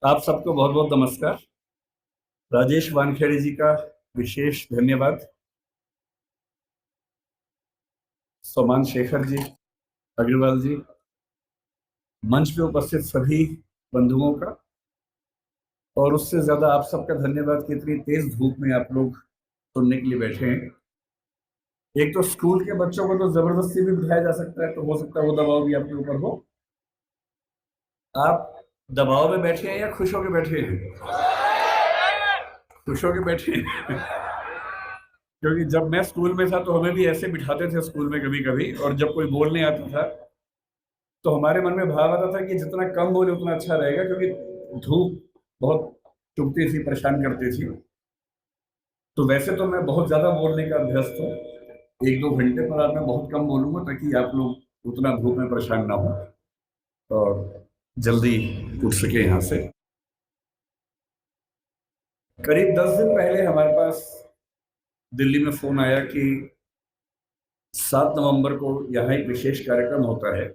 आप सबको बहुत बहुत नमस्कार। राजेश वानखेड़े जी का विशेष धन्यवाद। सोमान शेखर जी, अग्रवाल जी, मंच पे उपस्थित सभी बंधुओं का, और उससे ज्यादा आप सबका धन्यवाद कि इतनी तेज धूप में आप लोग सुनने के लिए बैठे हैं। एक तो स्कूल के बच्चों को तो जबरदस्ती भी बिठाया जा सकता है, तो हो सकता है वो दबाव भी आपके ऊपर हो। आप दबाव में बैठे हैं या खुश होकर बैठे हैं? खुश होकर बैठे हैं। क्योंकि जब मैं स्कूल में था तो हमें भी ऐसे बिठाते थे स्कूल में कभी कभी, और जब कोई बोलने आता था तो हमारे मन में भाव आता था कि जितना कम बोले उतना अच्छा रहेगा, क्योंकि धूप बहुत चुभती थी, परेशान करती थी। तो वैसे तो मैं बहुत ज्यादा बोलने का अभ्यस्त हूँ, एक दो घंटे पर आज मैं बहुत कम बोलूंगा ताकि आप लोग उतना धूप में परेशान ना हो और जल्दी उठ सके यहाँ से। करीब 10 दिन पहले हमारे पास दिल्ली में फोन आया कि 7 नवंबर को यहाँ एक विशेष कार्यक्रम होता है।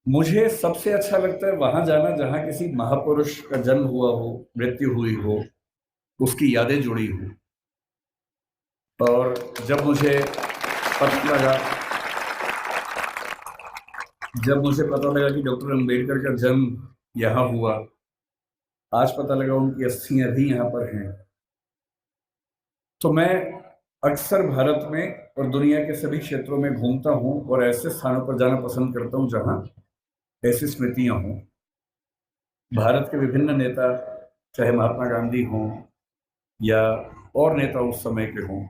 मुझे सबसे अच्छा लगता है वहां जाना जहां किसी महापुरुष का जन्म हुआ हो, मृत्यु हुई हो, उसकी यादें जुड़ी हो। और जब मुझे पता लगा कि डॉक्टर अंबेडकर का जन्म यहाँ हुआ, आज पता लगा उनकी अस्थियां भी यहाँ पर हैं, तो मैं अक्सर भारत में और दुनिया के सभी क्षेत्रों में घूमता हूँ और ऐसे स्थानों पर जाना पसंद करता हूँ जहाँ ऐसी स्मृतियां हों। भारत के विभिन्न नेता, चाहे महात्मा गांधी हों या और नेता उस समय के हों,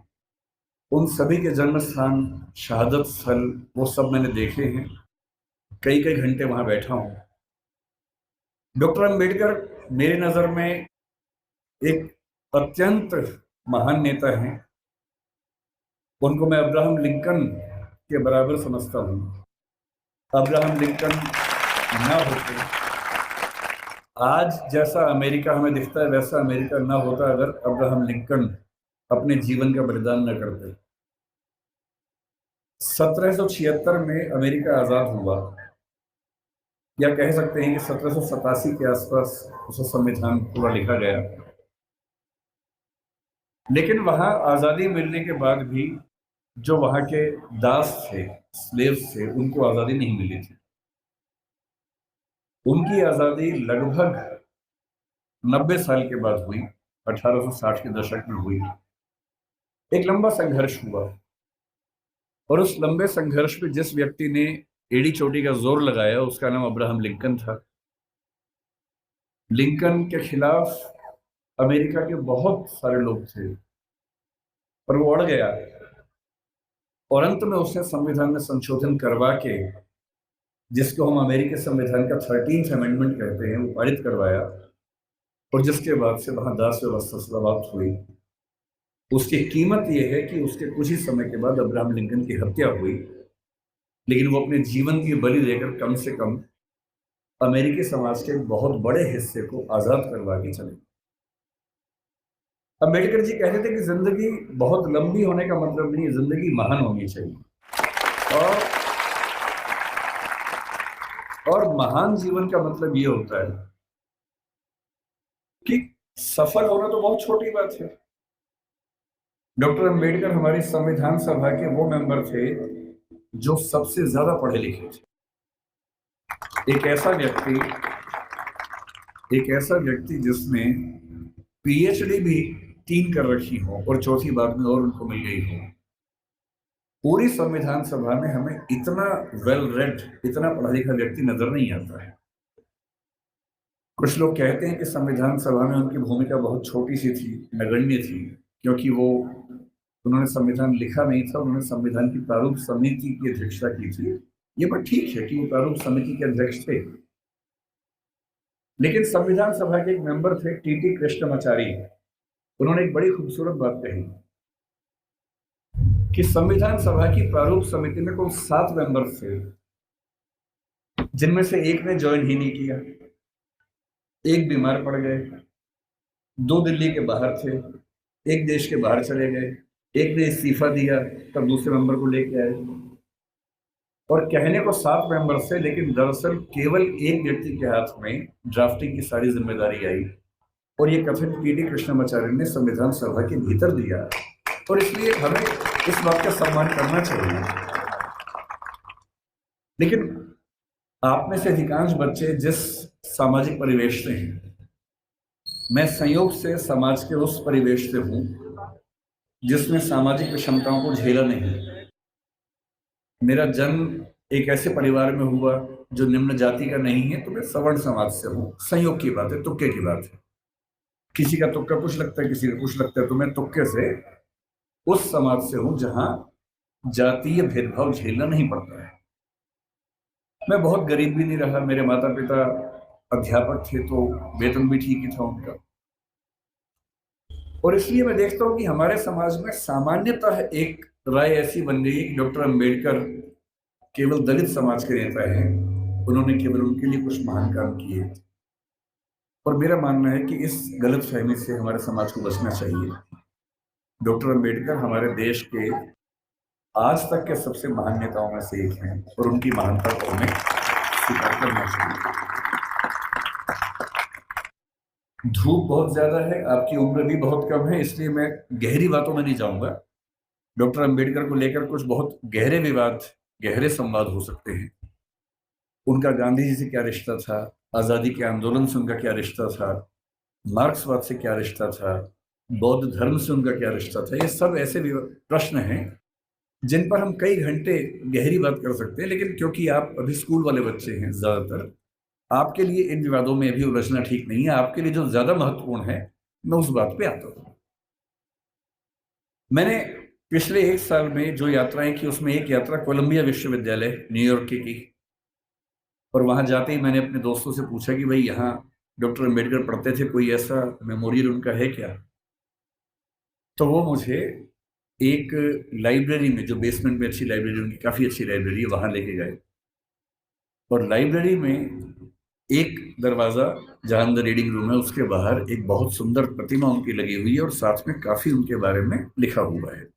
उन सभी के जन्म स्थान, शहादत स्थल, वो सब मैंने देखे हैं। कई कई घंटे वहां बैठा हूं। डॉक्टर अंबेडकर मेरी नजर में एक अत्यंत महान नेता हैं। उनको मैं अब्राहम लिंकन के बराबर समझता हूं। अब्राहम लिंकन ना होते, आज जैसा अमेरिका हमें दिखता है वैसा अमेरिका ना होता अगर अब्राहम लिंकन अपने जीवन का बलिदान न करते। 1776 में अमेरिका आजाद हुआ, या कह सकते हैं कि 1787 के आसपास उसका संविधान पूरा लिखा गया। लेकिन वहां आजादी मिलने के बाद भी जो वहां के दास थे, स्लेव्स थे, उनको आजादी नहीं मिली थी। उनकी आजादी लगभग 90 साल के बाद हुई, 1860 के दशक में हुई। एक लंबा संघर्ष हुआ, और उस लंबे संघर्ष में जिस व्यक्ति ने एड़ी चोटी का जोर लगाया उसका नाम अब्राहम लिंकन था। लिंकन के खिलाफ अमेरिका के बहुत सारे लोग थे, पर वो अड़ गया, और अंत में उसने संविधान में संशोधन करवा के, जिसको हम अमेरिकी संविधान का 13th अमेंडमेंट कहते हैं, वो पारित करवाया। और जिसके बाद से वहां दास व्यवस्था समाप्त हुई। उसकी कीमत यह है कि उसके कुछ ही समय के बाद अब्राहम लिंकन की हत्या हुई, लेकिन वो अपने जीवन की बलि देकर कम से कम अमेरिकी समाज के एक बहुत बड़े हिस्से को आजाद करवा के चले। अम्बेडकर जी कहते थे कि जिंदगी बहुत लंबी होने का मतलब नहीं, जिंदगी महान होनी चाहिए। और महान जीवन का मतलब ये होता है कि सफल होना तो बहुत छोटी बात है। डॉक्टर अंबेडकर हमारी संविधान सभा के वो मेंबर थे जो सबसे ज्यादा पढ़े लिखे थे। एक ऐसा व्यक्ति जिसने पीएचडी भी 3 कर रखी हो और चौथी बार में और उनको मिल गई हो। पूरी संविधान सभा में हमें इतना वेल रेड, इतना पढ़ा लिखा व्यक्ति नजर नहीं आता है। कुछ लोग कहते हैं कि संविधान सभा में उनकी भूमिका बहुत छोटी सी थी, नगण्य थी, क्योंकि उन्होंने संविधान लिखा नहीं था, उन्होंने संविधान की प्रारूप समिति की अध्यक्षता की थी। ये बात ठीक है कि वो प्रारूप समिति के अध्यक्ष थे, लेकिन संविधान सभा के एक मेंबर थे टीटी कृष्णमाचारी। उन्होंने एक बड़ी खूबसूरत बात कही कि संविधान सभा की प्रारूप समिति में कुल 7 मेंबर थे, जिनमें से एक ने ज्वाइन ही नहीं किया, एक बीमार पड़ गए, 2 दिल्ली के बाहर थे, एक देश के बाहर चले गए, एक ने इस्तीफा दिया, तब दूसरे मेंबर को लेके आए। और कहने को 7 मेंबर से, लेकिन दरअसल केवल एक व्यक्ति के हाथ में ड्राफ्टिंग की सारी जिम्मेदारी आई और ये कथन पीडी कृष्णमाचार्य ने संविधान सभा के भीतर दिया। और इसलिए हमें इस बात का सम्मान करना चाहिए। लेकिन आप में से अधिकांश बच्चे जिस सामाजिक परिवेश से हैं, मैं संयोग से समाज के उस परिवेश से हूं जिसमें सामाजिक विषमताओं को झेला नहीं। मेरा जन्म एक ऐसे परिवार में हुआ जो निम्न जाति का नहीं है, तो मैं सवर्ण समाज से हूं। संयोग की बात है, तुक्के की बात है। किसी का तुक्का कुछ लगता है, किसी का कुछ लगता है, तो मैं तुक्के से उस समाज से हूं जहां जातीय भेदभाव झेलना नहीं पड़ता है। मैं बहुत गरीब भी नहीं रहा। मेरे माता पिता अध्यापक थे, तो वेतन भी ठीक ही था उनका। और इसलिए मैं देखता हूं कि हमारे समाज में सामान्यतः एक राय ऐसी बन गई है कि डॉक्टर अंबेडकर केवल दलित समाज के नेता हैं, उन्होंने केवल उनके लिए कुछ महान काम किए। और मेरा मानना है कि इस गलत फहमी से हमारे समाज को बचना चाहिए। डॉक्टर अंबेडकर हमारे देश के आज तक के सबसे महान नेताओं में से एक हैं और उनकी महानता को हमें स्वीकार करना चाहिए। धूप बहुत ज्यादा है, आपकी उम्र भी बहुत कम है, इसलिए मैं गहरी बातों में नहीं जाऊंगा। डॉक्टर अंबेडकर को लेकर कुछ बहुत गहरे विवाद, गहरे संवाद हो सकते हैं। उनका गांधी जी से क्या रिश्ता था, आजादी के आंदोलन से उनका क्या रिश्ता था, मार्क्सवाद से क्या रिश्ता था, बौद्ध धर्म से उनका क्या रिश्ता था। ये सब ऐसे प्रश्न हैं जिन पर हम कई घंटे गहरी बात कर सकते हैं। लेकिन क्योंकि आप अभी स्कूल वाले बच्चे हैं ज्यादातर, आपके लिए इन विवादों में भी उलझना ठीक नहीं है। आपके लिए जो ज्यादा महत्वपूर्ण है, मैं उस बात पे आता हूं। मैंने पिछले 1 साल में जो यात्राएं की, उसमें एक यात्रा कोलंबिया विश्वविद्यालय न्यूयॉर्क की। और वहां जाते ही मैंने अपने दोस्तों से पूछा कि भाई यहाँ डॉक्टर अंबेडकर पढ़ते थे, कोई ऐसा मेमोरियल उनका है क्या? तो वो मुझे एक लाइब्रेरी में, जो बेसमेंट में अच्छी लाइब्रेरी, उनकी काफी अच्छी लाइब्रेरी है, वहां लेके गए। और लाइब्रेरी में एक दरवाजा जहां अंदर रीडिंग रूम है, उसके बाहर एक बहुत सुंदर प्रतिमा उनकी लगी हुई है और साथ में काफी उनके बारे में लिखा हुआ है।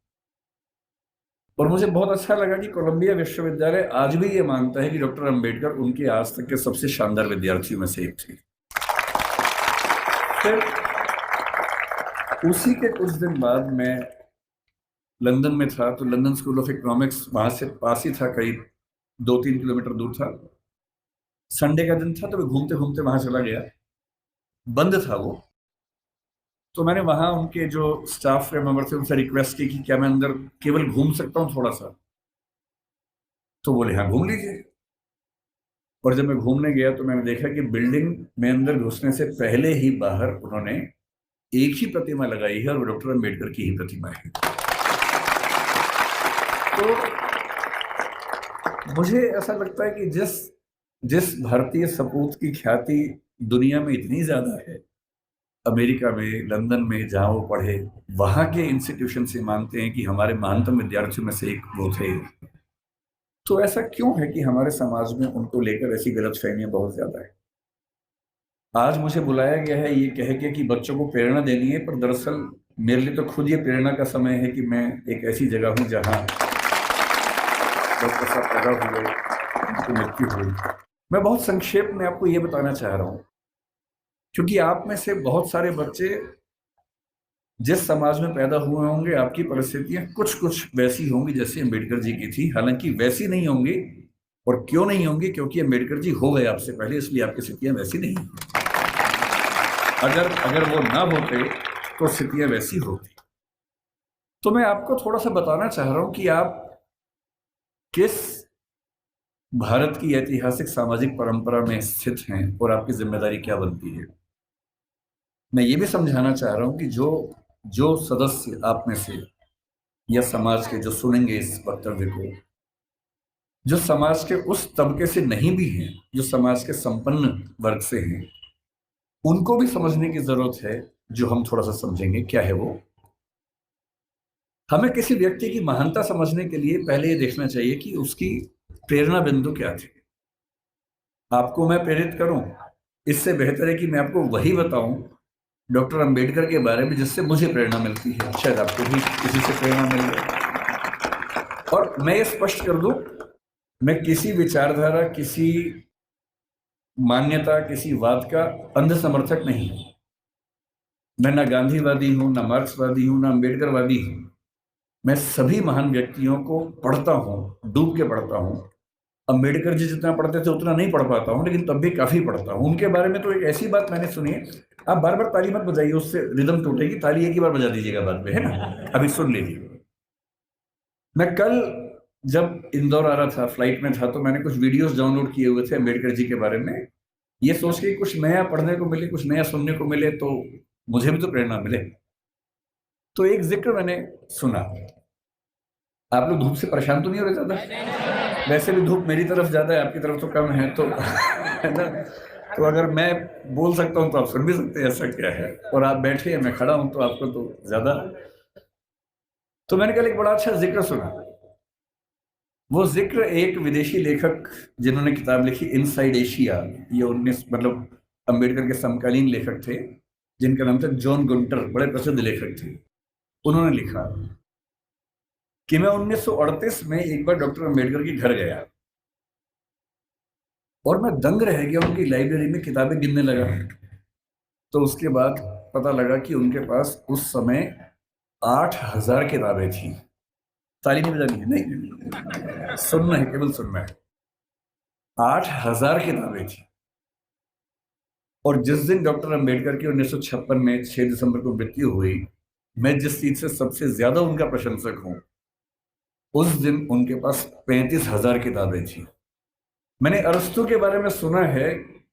और मुझे बहुत अच्छा लगा कि कोलंबिया विश्वविद्यालय आज भी ये मानता है कि डॉक्टर अंबेडकर उनके आज तक के सबसे शानदार विद्यार्थियों में से एक थे। फिर उसी के कुछ दिन बाद मैं लंदन में था, तो लंदन स्कूल ऑफ इकोनॉमिक्स वहां से पास ही था, करीब 2-3 किलोमीटर दूर था। संडे का दिन था, तो मैं घूमते घूमते वहां चला गया। बंद था वो, तो मैंने वहां उनके जो स्टाफ के मेंबर थे उनसे रिक्वेस्ट की कि क्या मैं अंदर केवल घूम सकता हूँ थोड़ा सा? तो बोले हाँ, घूम लीजिए। और जब मैं घूमने गया तो मैंने देखा कि बिल्डिंग में अंदर घुसने से पहले ही बाहर उन्होंने एक ही प्रतिमा लगाई है और वो डॉक्टर अंबेडकर की ही प्रतिमा है। तो मुझे ऐसा लगता है कि जिस भारतीय सपूत की ख्याति दुनिया में इतनी ज्यादा है, अमेरिका में, लंदन में जहां वो पढ़े, वहां के इंस्टीट्यूशन से मानते हैं कि हमारे महानतम विद्यार्थियों में से एक वो थे। तो ऐसा क्यों है कि हमारे समाज में उनको लेकर ऐसी गलतफहमियां बहुत ज्यादा है? आज मुझे बुलाया गया है ये कह के कि बच्चों को प्रेरणा देनी है, पर दरअसल मेरे लिए तो खुद ये प्रेरणा का समय है कि मैं एक ऐसी जगह हूं जहां डॉक्टर साहब पैदा हुए, उनकी मृत्यु हुई। मैं बहुत संक्षेप में आपको ये बताना चाह रहा हूं, क्योंकि आप में से बहुत सारे बच्चे जिस समाज में पैदा हुए होंगे, आपकी परिस्थितियां कुछ कुछ वैसी होंगी जैसे अम्बेडकर जी की थी। हालांकि वैसी नहीं होंगी। और क्यों नहीं होंगी? क्योंकि अम्बेडकर जी हो गए आपसे पहले, इसलिए आपकी स्थितियां वैसी नहीं। अगर वो ना होते तो स्थितियां वैसी होती। तो मैं आपको थोड़ा सा बताना चाह रहा हूं कि आप किस भारत की ऐतिहासिक सामाजिक परंपरा में स्थित हैं और आपकी जिम्मेदारी क्या बनती है। मैं ये भी समझाना चाह रहा हूं कि जो सदस्य आप में से या समाज के जो सुनेंगे इस वक्तव्य को, जो समाज के उस तबके से नहीं भी हैं, जो समाज के संपन्न वर्ग से हैं, उनको भी समझने की जरूरत है। जो हम थोड़ा सा समझेंगे क्या है वो। हमें किसी व्यक्ति की महानता समझने के लिए पहले ये देखना चाहिए कि उसकी प्रेरणा बिंदु क्या थे। आपको मैं प्रेरित करूं, इससे बेहतर है कि मैं आपको वही बताऊं डॉक्टर अंबेडकर के बारे में जिससे मुझे प्रेरणा मिलती है। शायद आपको भी किसी से प्रेरणा मिल जाए। और मैं ये स्पष्ट कर दूं, मैं किसी विचारधारा, किसी मान्यता, किसी वाद का अंध समर्थक नहीं हूं। मैं ना गांधीवादी हूं, ना मार्क्सवादी हूं, ना अम्बेडकरवादी हूं। मैं सभी महान व्यक्तियों को पढ़ता हूं, डूब के पढ़ता हूं। अम्बेडकर जी जितना पढ़ते थे उतना नहीं पढ़ पाता हूं, लेकिन तब भी काफी पढ़ता हूं। उनके बारे में तो एक ऐसी बात मैंने सुनी है, आप बार बार ताली मत बजाइए, उससे रिदम टूटेगी। ताली एक ही बार बजा दीजिएगा बाद में, है ना? अभी सुन लीजिए। मैं कल जब इंदौर आ रहा था, फ्लाइट में था, तो मैंने कुछ वीडियोस डाउनलोड किए हुए थे अम्बेडकर जी के बारे में, ये सोच के कुछ नया पढ़ने को मिले, कुछ नया सुनने को मिले, तो मुझे भी तो प्रेरणा मिले। तो एक जिक्र मैंने सुना। आप लोग धूप से परेशान तो नहीं हो रहे ज्यादा? वैसे भी धूप मेरी तरफ ज्यादा है, आपकी तरफ तो कम है, तो है ना? तो अगर मैं बोल सकता हूं तो आप सुन भी सकते हैं, ऐसा क्या है। और आप बैठे हैं, मैं खड़ा हूं, तो आपको तो ज्यादा। तो मैंने कल एक बड़ा अच्छा जिक्र सुना। वो जिक्र एक विदेशी लेखक जिन्होंने किताब लिखी इनसाइड एशिया, ये 19 मतलब अम्बेडकर के समकालीन लेखक थे, जिनका नाम था जॉन गुंटर, बड़े प्रसिद्ध लेखक थे। उन्होंने लिखा कि मैं 1938 में एक बार डॉक्टर अम्बेडकर के घर गया और मैं दंग रह गया, उनकी लाइब्रेरी में किताबें गिनने लगा। तो उसके बाद पता लगा कि उनके पास उस समय 8,000 किताबें थी। ताली नहीं बजानी है, नहीं, सुनना है, केवल सुनना है। 8,000 किताबें थी। और जिस दिन डॉक्टर अम्बेडकर की 1956 में 6 दिसंबर को मृत्यु हुई, मैं जिस चीज से सबसे ज्यादा उनका प्रशंसक हूं, उस दिन उनके पास 35,000 किताबें थी। मैंने अरस्तु के बारे में सुना है,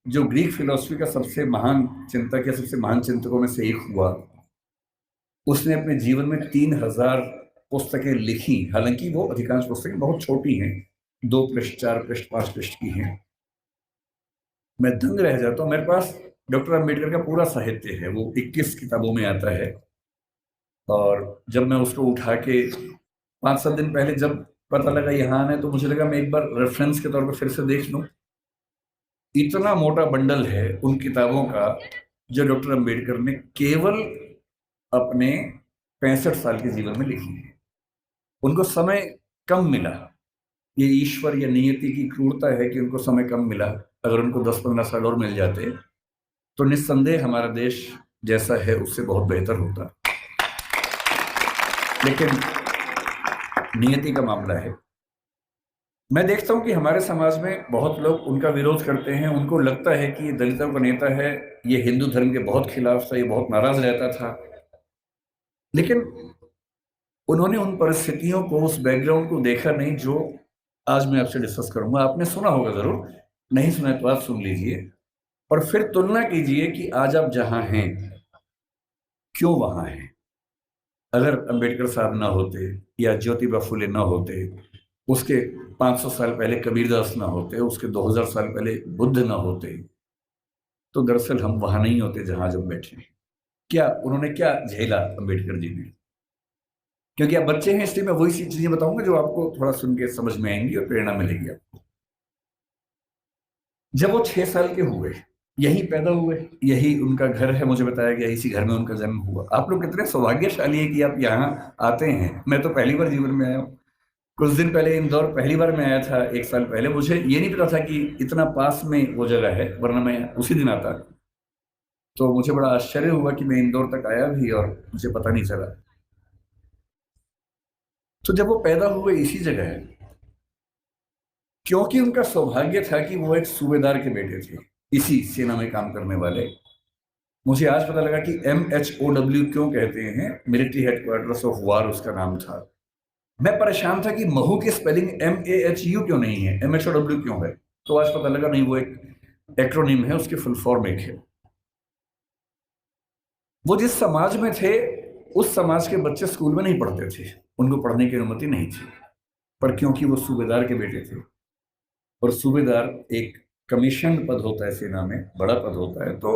जो ग्रीक फिलॉसफी का सबसे महान चिंतक या सबसे महान चिंतकों में से एक हुआ। उसने अपने जीवन में 3,000 पुस्तकें लिखी। हालांकि वो अधिकांश पुस्तकें बहुत छोटी हैं, 2 पृष्ठ, 4 पृष्ठ, 5 पृष्ठ की हैं। मैं दंग रह जाता हूँ। मेरे पास डॉक्टर अम्बेडकर का पूरा साहित्य है, वो 21 किताबों में आता है। और जब मैं उसको उठा के 5-7 दिन पहले जब पता लगा यहाँ आना है, तो मुझे लगा मैं एक बार रेफरेंस के तौर पर फिर से देख लूं। इतना मोटा बंडल है उन किताबों का, जो डॉक्टर अम्बेडकर ने केवल अपने 65 साल के जीवन में लिखी है। उनको समय कम मिला। ये ईश्वर या नियति की क्रूरता है कि उनको समय कम मिला। अगर उनको 10-15 साल और मिल जाते तो निस्संदेह हमारा देश जैसा है उससे बहुत बेहतर होता। लेकिन नियति का मामला है। मैं देखता हूं कि हमारे समाज में बहुत लोग उनका विरोध करते हैं। उनको लगता है कि ये दलितों का नेता है, ये हिंदू धर्म के बहुत खिलाफ था, ये बहुत नाराज रहता था। लेकिन उन्होंने उन परिस्थितियों को, उस बैकग्राउंड को देखा नहीं जो आज मैं आपसे डिस्कस करूंगा। आपने सुना होगा जरूर, नहीं सुना तो आप सुन लीजिए और फिर तुलना कीजिए कि आज आप जहां हैं क्यों वहां हैं। अगर अंबेडकर साहब ना होते या ज्योतिबा फुले ना होते, उसके 500 साल पहले कबीरदास ना होते, उसके 2000 साल पहले बुद्ध ना होते, तो दरअसल हम वहां नहीं होते जहां जब बैठे हैं। क्या उन्होंने क्या झेला अम्बेडकर जी ने? क्योंकि आप बच्चे हैं, इसलिए मैं वही सी चीजें बताऊंगा जो आपको थोड़ा सुन के समझ में आएंगी और प्रेरणा मिलेगी आपको। जब वो 6 साल के हुए, यही पैदा हुए, यही उनका घर है, मुझे बताया गया इसी घर में उनका जन्म हुआ। आप लोग कितने सौभाग्यशाली है कि आप यहाँ आते हैं। मैं तो पहली बार जीवन में आया हूँ। कुछ दिन पहले इंदौर पहली बार मैं आया था, 1 साल पहले। मुझे ये नहीं पता था कि इतना पास में वो जगह है, वरना मैं उसी दिन आता। तो मुझे बड़ा आश्चर्य हुआ कि मैं इंदौर तक आया भी और मुझे पता नहीं चला। तो जब वो पैदा हुए इसी जगह है, क्योंकि उनका सौभाग्य था कि वो एक सूबेदार के बेटे थे, इसी सेना में काम करने वाले। मुझे आज पता लगा कि MHOW क्यों कहते हैं, मिलिट्री हेडक्वार्टर्स ऑफ वार उसका नाम था। मैं परेशान था कि महू की स्पेलिंग MAHU क्यों नहीं है, MHOW क्यों है। तो आज पता लगा नहीं, वो एक एक्रोनिम है, उसकी फुल फॉर्म एक है। वो जिस समाज में थे, उस समाज के बच्चे स्कूल में नहीं पढ़ते थे, उनको पढ़ने की अनुमति नहीं थी। पर क्योंकि वो सूबेदार के बेटे थे, और सूबेदार एक कमीशन पद होता है सेना में, बड़ा पद होता है, तो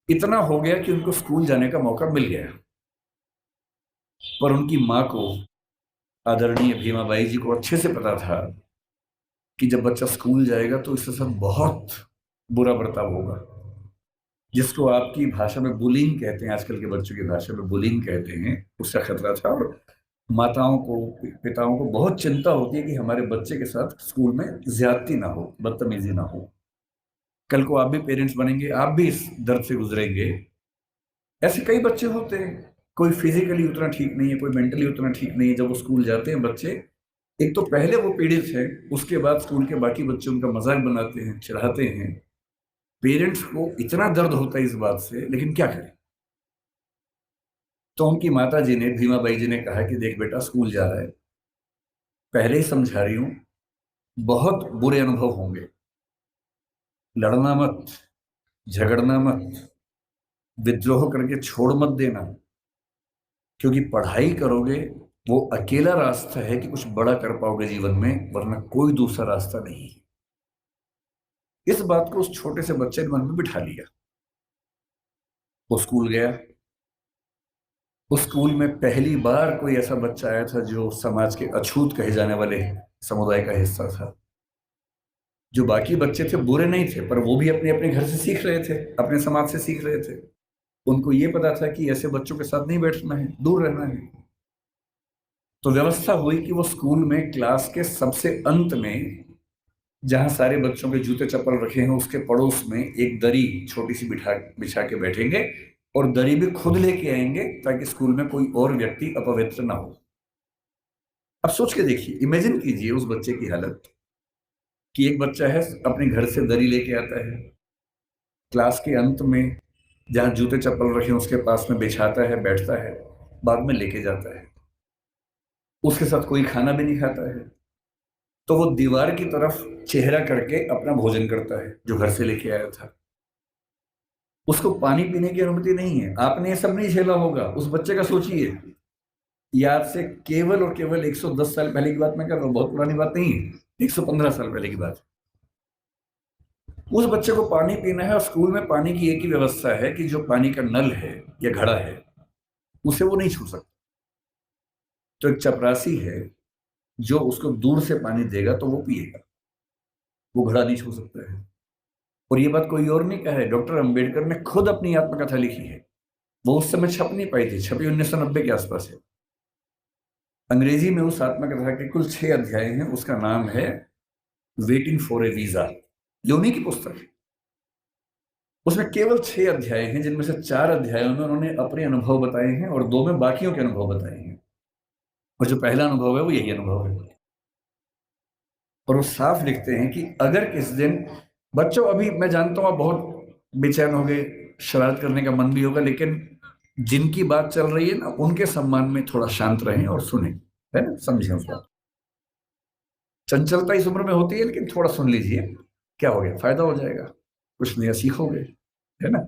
इतना हो गया कि उनको स्कूल जाने का मौका मिल गया। पर उनकी माँ को, आदरणीय भीमाबाई जी को अच्छे से पता था कि जब बच्चा स्कूल जाएगा तो इसके साथ बहुत बुरा बर्ताव होगा, जिसको आपकी भाषा में बुलिंग कहते हैं, आजकल के बच्चों की भाषा में बुलिंग कहते हैं, उसका खतरा था। और माताओं को, पिताओं को बहुत चिंता होती है कि हमारे बच्चे के साथ स्कूल में ज्यादती ना हो, बदतमीजी ना हो। कल को आप भी पेरेंट्स बनेंगे, आप भी इस दर्द से गुजरेंगे। ऐसे कई बच्चे होते हैं, कोई फिजिकली उतना ठीक नहीं है, कोई मेंटली उतना ठीक नहीं है। जब वो स्कूल जाते हैं बच्चे, एक तो पहले वो पीड़ित है, उसके बाद स्कूल के बाकी बच्चे उनका मजाक बनाते हैं, चिढ़ाते हैं। पेरेंट्स को इतना दर्द होता है इस बात से, लेकिन क्या करें। तो उनकी माता जी ने, भीमाबाई जी ने कहा कि देख बेटा, स्कूल जा रहा है, पहले ही समझा रही हूं, बहुत बुरे अनुभव होंगे। लड़ना मत, झगड़ना मत, विद्रोह करके छोड़ मत देना, क्योंकि पढ़ाई करोगे वो अकेला रास्ता है कि कुछ बड़ा कर पाओगे जीवन में, वरना कोई दूसरा रास्ता नहीं है। इस बात को उस छोटे से बच्चे ने मन में बिठा लिया। वो स्कूल गया। उस स्कूल में पहली बार कोई ऐसा बच्चा आया था जो समाज के अछूत कहे जाने वाले समुदाय का हिस्सा था। जो बाकी बच्चे थे बुरे नहीं थे, पर वो भी अपने अपने घर से सीख रहे थे, अपने समाज से सीख रहे थे। उनको ये पता था कि ऐसे बच्चों के साथ नहीं बैठना है, दूर रहना है। तो व्यवस्था हुई कि वो स्कूल में क्लास के सबसे अंत में, जहां सारे बच्चों के जूते चप्पल रखे हैं, उसके पड़ोस में एक दरी छोटी सी बिछा के बैठेंगे, और दरी भी खुद लेके आएंगे ताकि स्कूल में कोई और व्यक्ति अपवित्र ना हो। अब सोच के देखिए, इमेजिन कीजिए उस बच्चे की हालत, कि एक बच्चा है, अपने घर से दरी लेके आता है, क्लास के अंत में जहां जूते चप्पल रखे हैं उसके पास में बिछाता है, बैठता है, बाद में लेके जाता है। उसके साथ कोई खाना भी नहीं खाता है, तो वो दीवार की तरफ चेहरा करके अपना भोजन करता है जो घर से लेके आया था। उसको पानी पीने की अनुमति नहीं है। आपने ये सब नहीं झेला होगा, उस बच्चे का सोचिए। ये आज से केवल और केवल 110 साल पहले की बात मैं कर रहा हूँ, बहुत पुरानी बात नहीं है, 115 साल पहले की बात। उस बच्चे को पानी पीना है, और स्कूल में पानी की एक ही व्यवस्था है कि जो पानी का नल है या घड़ा है, उसे वो नहीं छू सकता। तो एक चपरासी है जो उसको दूर से पानी देगा तो वो पिएगा, वो घड़ा नहीं छू सकता है। और ये बात कोई और नहीं कहा है, डॉक्टर अंबेडकर ने खुद अपनी आत्मकथा लिखी है। वो उस समय छप नहीं पाई थी, छपी 1990 के आसपास है। अंग्रेजी में उस आत्मकथा के कुल 6 अध्याय हैं। उसका नाम है वेटिंग फॉर ए वीजा। ये उन्हीं की पुस्तक है। उसमें केवल 6 अध्याय हैं, जिनमें से 4 अध्यायों में उन्होंने अपने अनुभव बताए हैं और 2 में बाकियों के अनुभव बताए हैं। और जो पहला अनुभव है वो यही अनुभव है। और वो साफ लिखते हैं कि अगर किस दिन, बच्चों अभी मैं जानता हूं आप बहुत बेचैन हो गए, शरारत करने का मन भी होगा, लेकिन जिनकी बात चल रही है ना, उनके सम्मान में थोड़ा शांत रहें और सुने, है ना, समझें उस बात। चंचलता इस उम्र में होती है, लेकिन थोड़ा सुन लीजिए, क्या हो गया, फायदा हो जाएगा, कुछ नया सीखोगे, है ना।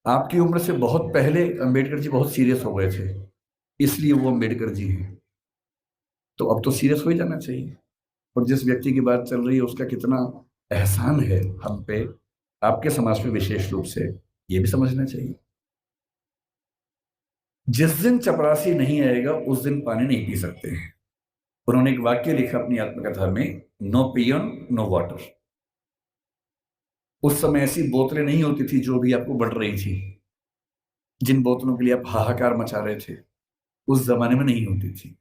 आपकी उम्र से बहुत पहले अंबेडकर जी बहुत सीरियस हो गए थे, इसलिए वो अंबेडकर जी हैं। तो अब तो सीरियस हो ही जाना चाहिए। और जिस व्यक्ति की बात चल रही है उसका कितना एहसान है हम पे, आपके समाज में विशेष रूप से, ये भी समझना चाहिए। जिस दिन चपरासी नहीं आएगा उस दिन पानी नहीं पी सकते हैं। उन्होंने एक वाक्य लिखा अपनी आत्मकथा में, नो पियन नो वाटर। उस समय ऐसी बोतलें नहीं होती थी जो भी आपको बढ़ रही थी, जिन बोतलों के लिए आप हाहाकार मचा रहे थे, उस जमाने में नहीं होती थी।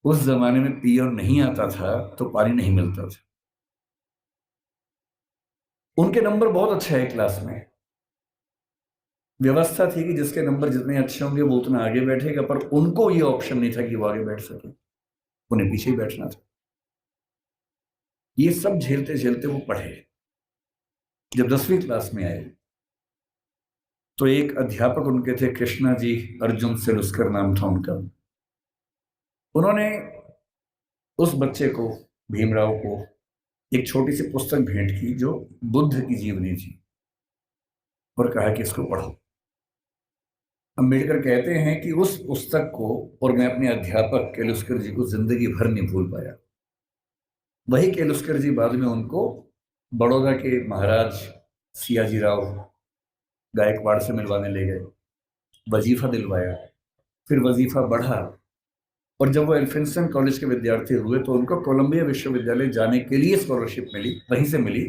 उस जमाने में पियर नहीं आता था तो पानी नहीं मिलता था। उनके नंबर बहुत अच्छे है क्लास में। व्यवस्था थी कि जिसके नंबर जितने अच्छे होंगे वो उतना आगे बैठेगा, पर उनको ये ऑप्शन नहीं था कि वो आगे बैठ सके, उन्हें पीछे ही बैठना था। ये सब झेलते झेलते वो पढ़े। जब 10वीं क्लास में आए तो एक अध्यापक उनके थे, कृष्णा जी अर्जुन सिलुस्कर नाम था उनका। उन्होंने उस बच्चे को, भीमराव को, एक छोटी सी पुस्तक भेंट की जो बुद्ध की जीवनी थी, और कहा कि इसको पढ़ो। अंबेडकर कहते हैं कि उस पुस्तक को और मैं अपने अध्यापक केलुस्कर जी को जिंदगी भर नहीं भूल पाया। वही केलुस्कर जी बाद में उनको बड़ौदा के महाराज सियाजी राव गायकवाड़ से मिलवाने ले गए, वजीफा दिलवाया, फिर वजीफा बढ़ा, और जब वो एल्फिंस्टन कॉलेज के विद्यार्थी हुए तो उनको कोलंबिया विश्वविद्यालय जाने के लिए स्कॉलरशिप मिली, वहीं से मिली,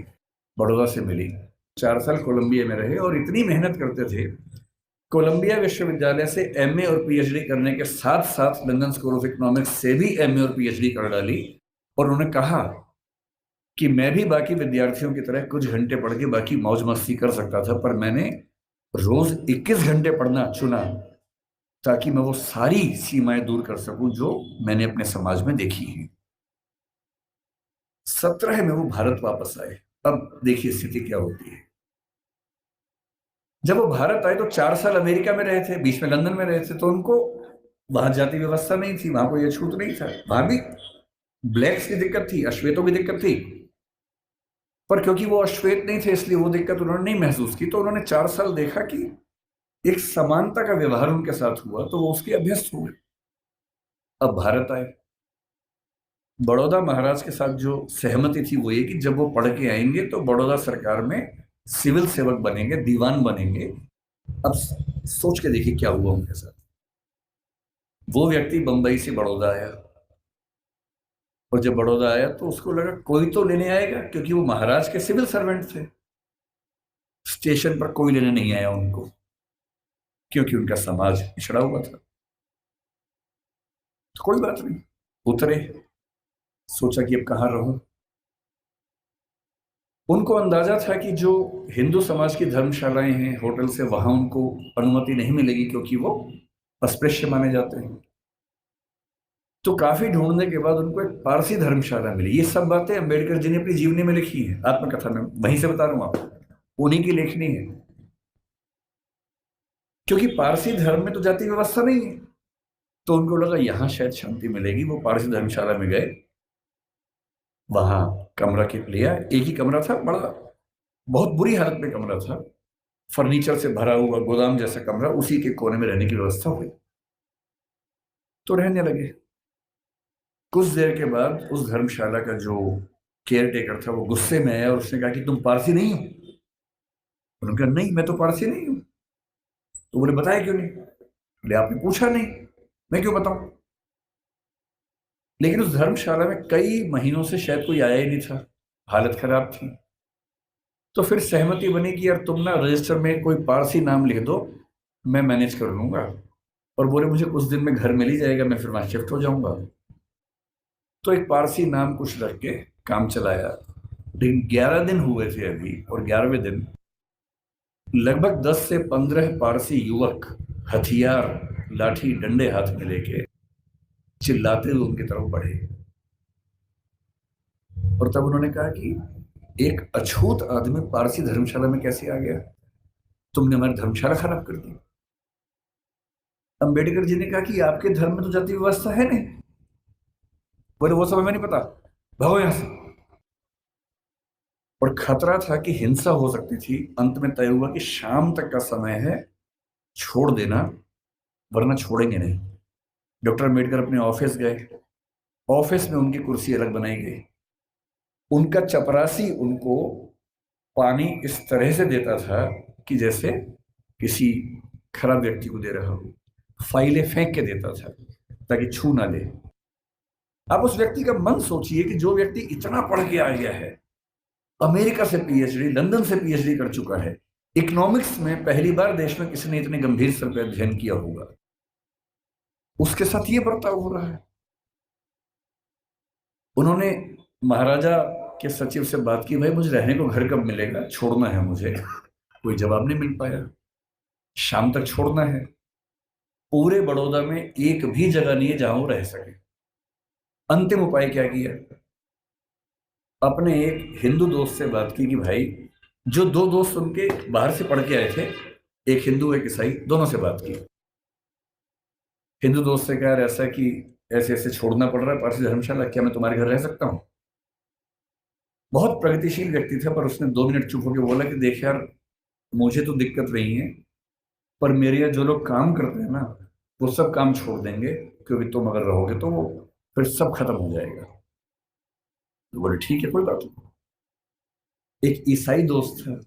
बड़ौदा से मिली। 4 साल कोलंबिया में रहे और इतनी मेहनत करते थे। कोलंबिया विश्वविद्यालय से एमए और पीएचडी करने के साथ साथ लंदन स्कूल ऑफ इकोनॉमिक्स से भी एमए और पीएचडी कर डाली। और उन्होंने कहा कि मैं भी बाकी विद्यार्थियों की तरह कुछ घंटे पढ़ के बाकी मौज मस्ती कर सकता था, पर मैंने रोज 21 घंटे पढ़ना चुना ताकि मैं वो सारी सीमाएं दूर कर सकूं जो मैंने अपने समाज में देखी हैं। 17 में वो भारत वापस आए। अब देखिए स्थिति क्या होती है। जब वो भारत आए तो 4 साल अमेरिका में रहे थे, बीच में लंदन में रहे थे, तो उनको वहां जाति व्यवस्था नहीं थी, वहां कोई छूत नहीं था। वहां भी ब्लैक्स की दिक्कत थी, अश्वेतों की दिक्कत थी, पर क्योंकि वो अश्वेत नहीं थे इसलिए वो दिक्कत उन्होंने नहीं महसूस की। तो उन्होंने 4 साल देखा कि एक समानता का व्यवहार उनके साथ हुआ, तो वो उसके अभ्यस्त हुए। अब भारत आए। बड़ौदा महाराज के साथ जो सहमति थी वो ये कि जब वो पढ़ के आएंगे तो बड़ौदा सरकार में सिविल सेवक बनेंगे, दीवान बनेंगे। अब सोच के देखिए क्या हुआ उनके साथ। वो व्यक्ति बंबई से बड़ौदा आया, और जब बड़ौदा आया तो उसको लगा कोई तो लेने आएगा, क्योंकि वो महाराज के सिविल सर्वेंट थे। स्टेशन पर कोई लेने नहीं आया उनको, क्योंकि उनका समाज पिछड़ा हुआ था। तो कोई बात नहीं, उतरे, सोचा कि अब कहाँ रहूं। उनको अंदाजा था कि जो हिंदू समाज की धर्मशालाएं हैं, होटल से, वहां उनको अनुमति नहीं मिलेगी, क्योंकि वो अस्पृश्य माने जाते हैं। तो काफी ढूंढने के बाद उनको एक पारसी धर्मशाला मिली। ये सब बातें अंबेडकर जी ने अपनी जीवनी में लिखी है, आत्मकथा में, वहीं से बता रहा हूं आपको, उन्हीं की लेखनी है। क्योंकि पारसी धर्म में तो जाति व्यवस्था नहीं है, तो उनको लगा यहां शायद शांति मिलेगी। वो पारसी धर्मशाला में गए, वहां कमरा के लिया। एक ही कमरा था, बड़ा बहुत बुरी हालत में कमरा था, फर्नीचर से भरा हुआ गोदाम जैसा कमरा, उसी के कोने में रहने की व्यवस्था हुई। तो रहने लगे। कुछ देर के बाद उस धर्मशाला का जो केयर टेकर था वो गुस्से में आया और उसने कहा कि तुम पारसी नहीं हो। उन्होंने कहा नहीं, मैं तो पारसी नहीं हूं। तो बोले बताया क्यों नहीं? बोले आपने पूछा नहीं, मैं क्यों बताऊं। लेकिन उस धर्मशाला में कई महीनों से शायद कोई आया ही नहीं था, हालत खराब थी। तो फिर सहमति बनी कि यार तुम ना रजिस्टर में कोई पारसी नाम लिख दो, मैं मैनेज कर लूंगा। और बोले मुझे कुछ दिन में घर मिल ही जाएगा, मैं फिर वहां शिफ्ट हो जाऊंगा। तो एक पारसी नाम कुछ रख के काम चलाया। लेकिन 11 दिन हुए थे अभी, और 11वें दिन लगभग 10 से 15 पारसी युवक हथियार, लाठी, डंडे हाथ में लेके चिल्लाते हुए उनकी तरफ बढ़े। और तब उन्होंने कहा कि एक अछूत आदमी पारसी धर्मशाला में कैसे आ गया? तुमने हमारी धर्मशाला खराब कर दी। अंबेडकर जी ने कहा कि आपके धर्म में तो जाति व्यवस्था है नहीं। बोले वो सब हमें नहीं पता, भागो यहां से। और खतरा था कि हिंसा हो सकती थी। अंत में तय हुआ कि शाम तक का समय है, छोड़ देना, वरना छोड़ेंगे नहीं। डॉक्टर अम्बेडकर अपने ऑफिस गए। ऑफिस में उनकी कुर्सी अलग बनाई गई। उनका चपरासी उनको पानी इस तरह से देता था कि जैसे किसी खराब व्यक्ति को दे रहा हो। फाइलें फेंक के देता था ताकि छू ना ले। आप उस व्यक्ति का मन सोचिए कि जो व्यक्ति इतना पढ़ के आ गया है, अमेरिका से पीएचडी, लंदन से पीएचडी कर चुका है, इकोनॉमिक्स में पहली बार देश में किसी ने इतने गंभीर स्तर पर अध्ययन किया होगा, उसके साथ ये बर्ताव हो रहा है। उन्होंने महाराजा के सचिव से बात की, भाई मुझे रहने को घर कब मिलेगा, छोड़ना है मुझे। कोई जवाब नहीं मिल पाया। शाम तक छोड़ना है। पूरे बड़ौदा में एक भी जगह नहीं है जहां वो रह सके। अंतिम उपाय क्या किया? अपने एक हिंदू दोस्त से बात की कि भाई, जो 2 दोस्त उनके बाहर से पढ़ के आए थे, एक हिंदू एक ईसाई, दोनों से बात की। हिंदू दोस्त से कहा यार ऐसा कि ऐसे ऐसे छोड़ना पड़ रहा है पारसी धर्मशाला, क्या मैं तुम्हारे घर रह सकता हूँ? बहुत प्रगतिशील व्यक्ति था, पर उसने 2 मिनट चुप होकर बोला कि देख यार, मुझे तो दिक्कत नहीं है, पर मेरे यहाँ जो लोग काम करते हैं ना, वो सब काम छोड़ देंगे, क्योंकि तुम अगर रहोगे तो वो फिर सब खत्म हो जाएगा। तो बोले ठीक है, कोई बात नहीं। एक ईसाई दोस्त था,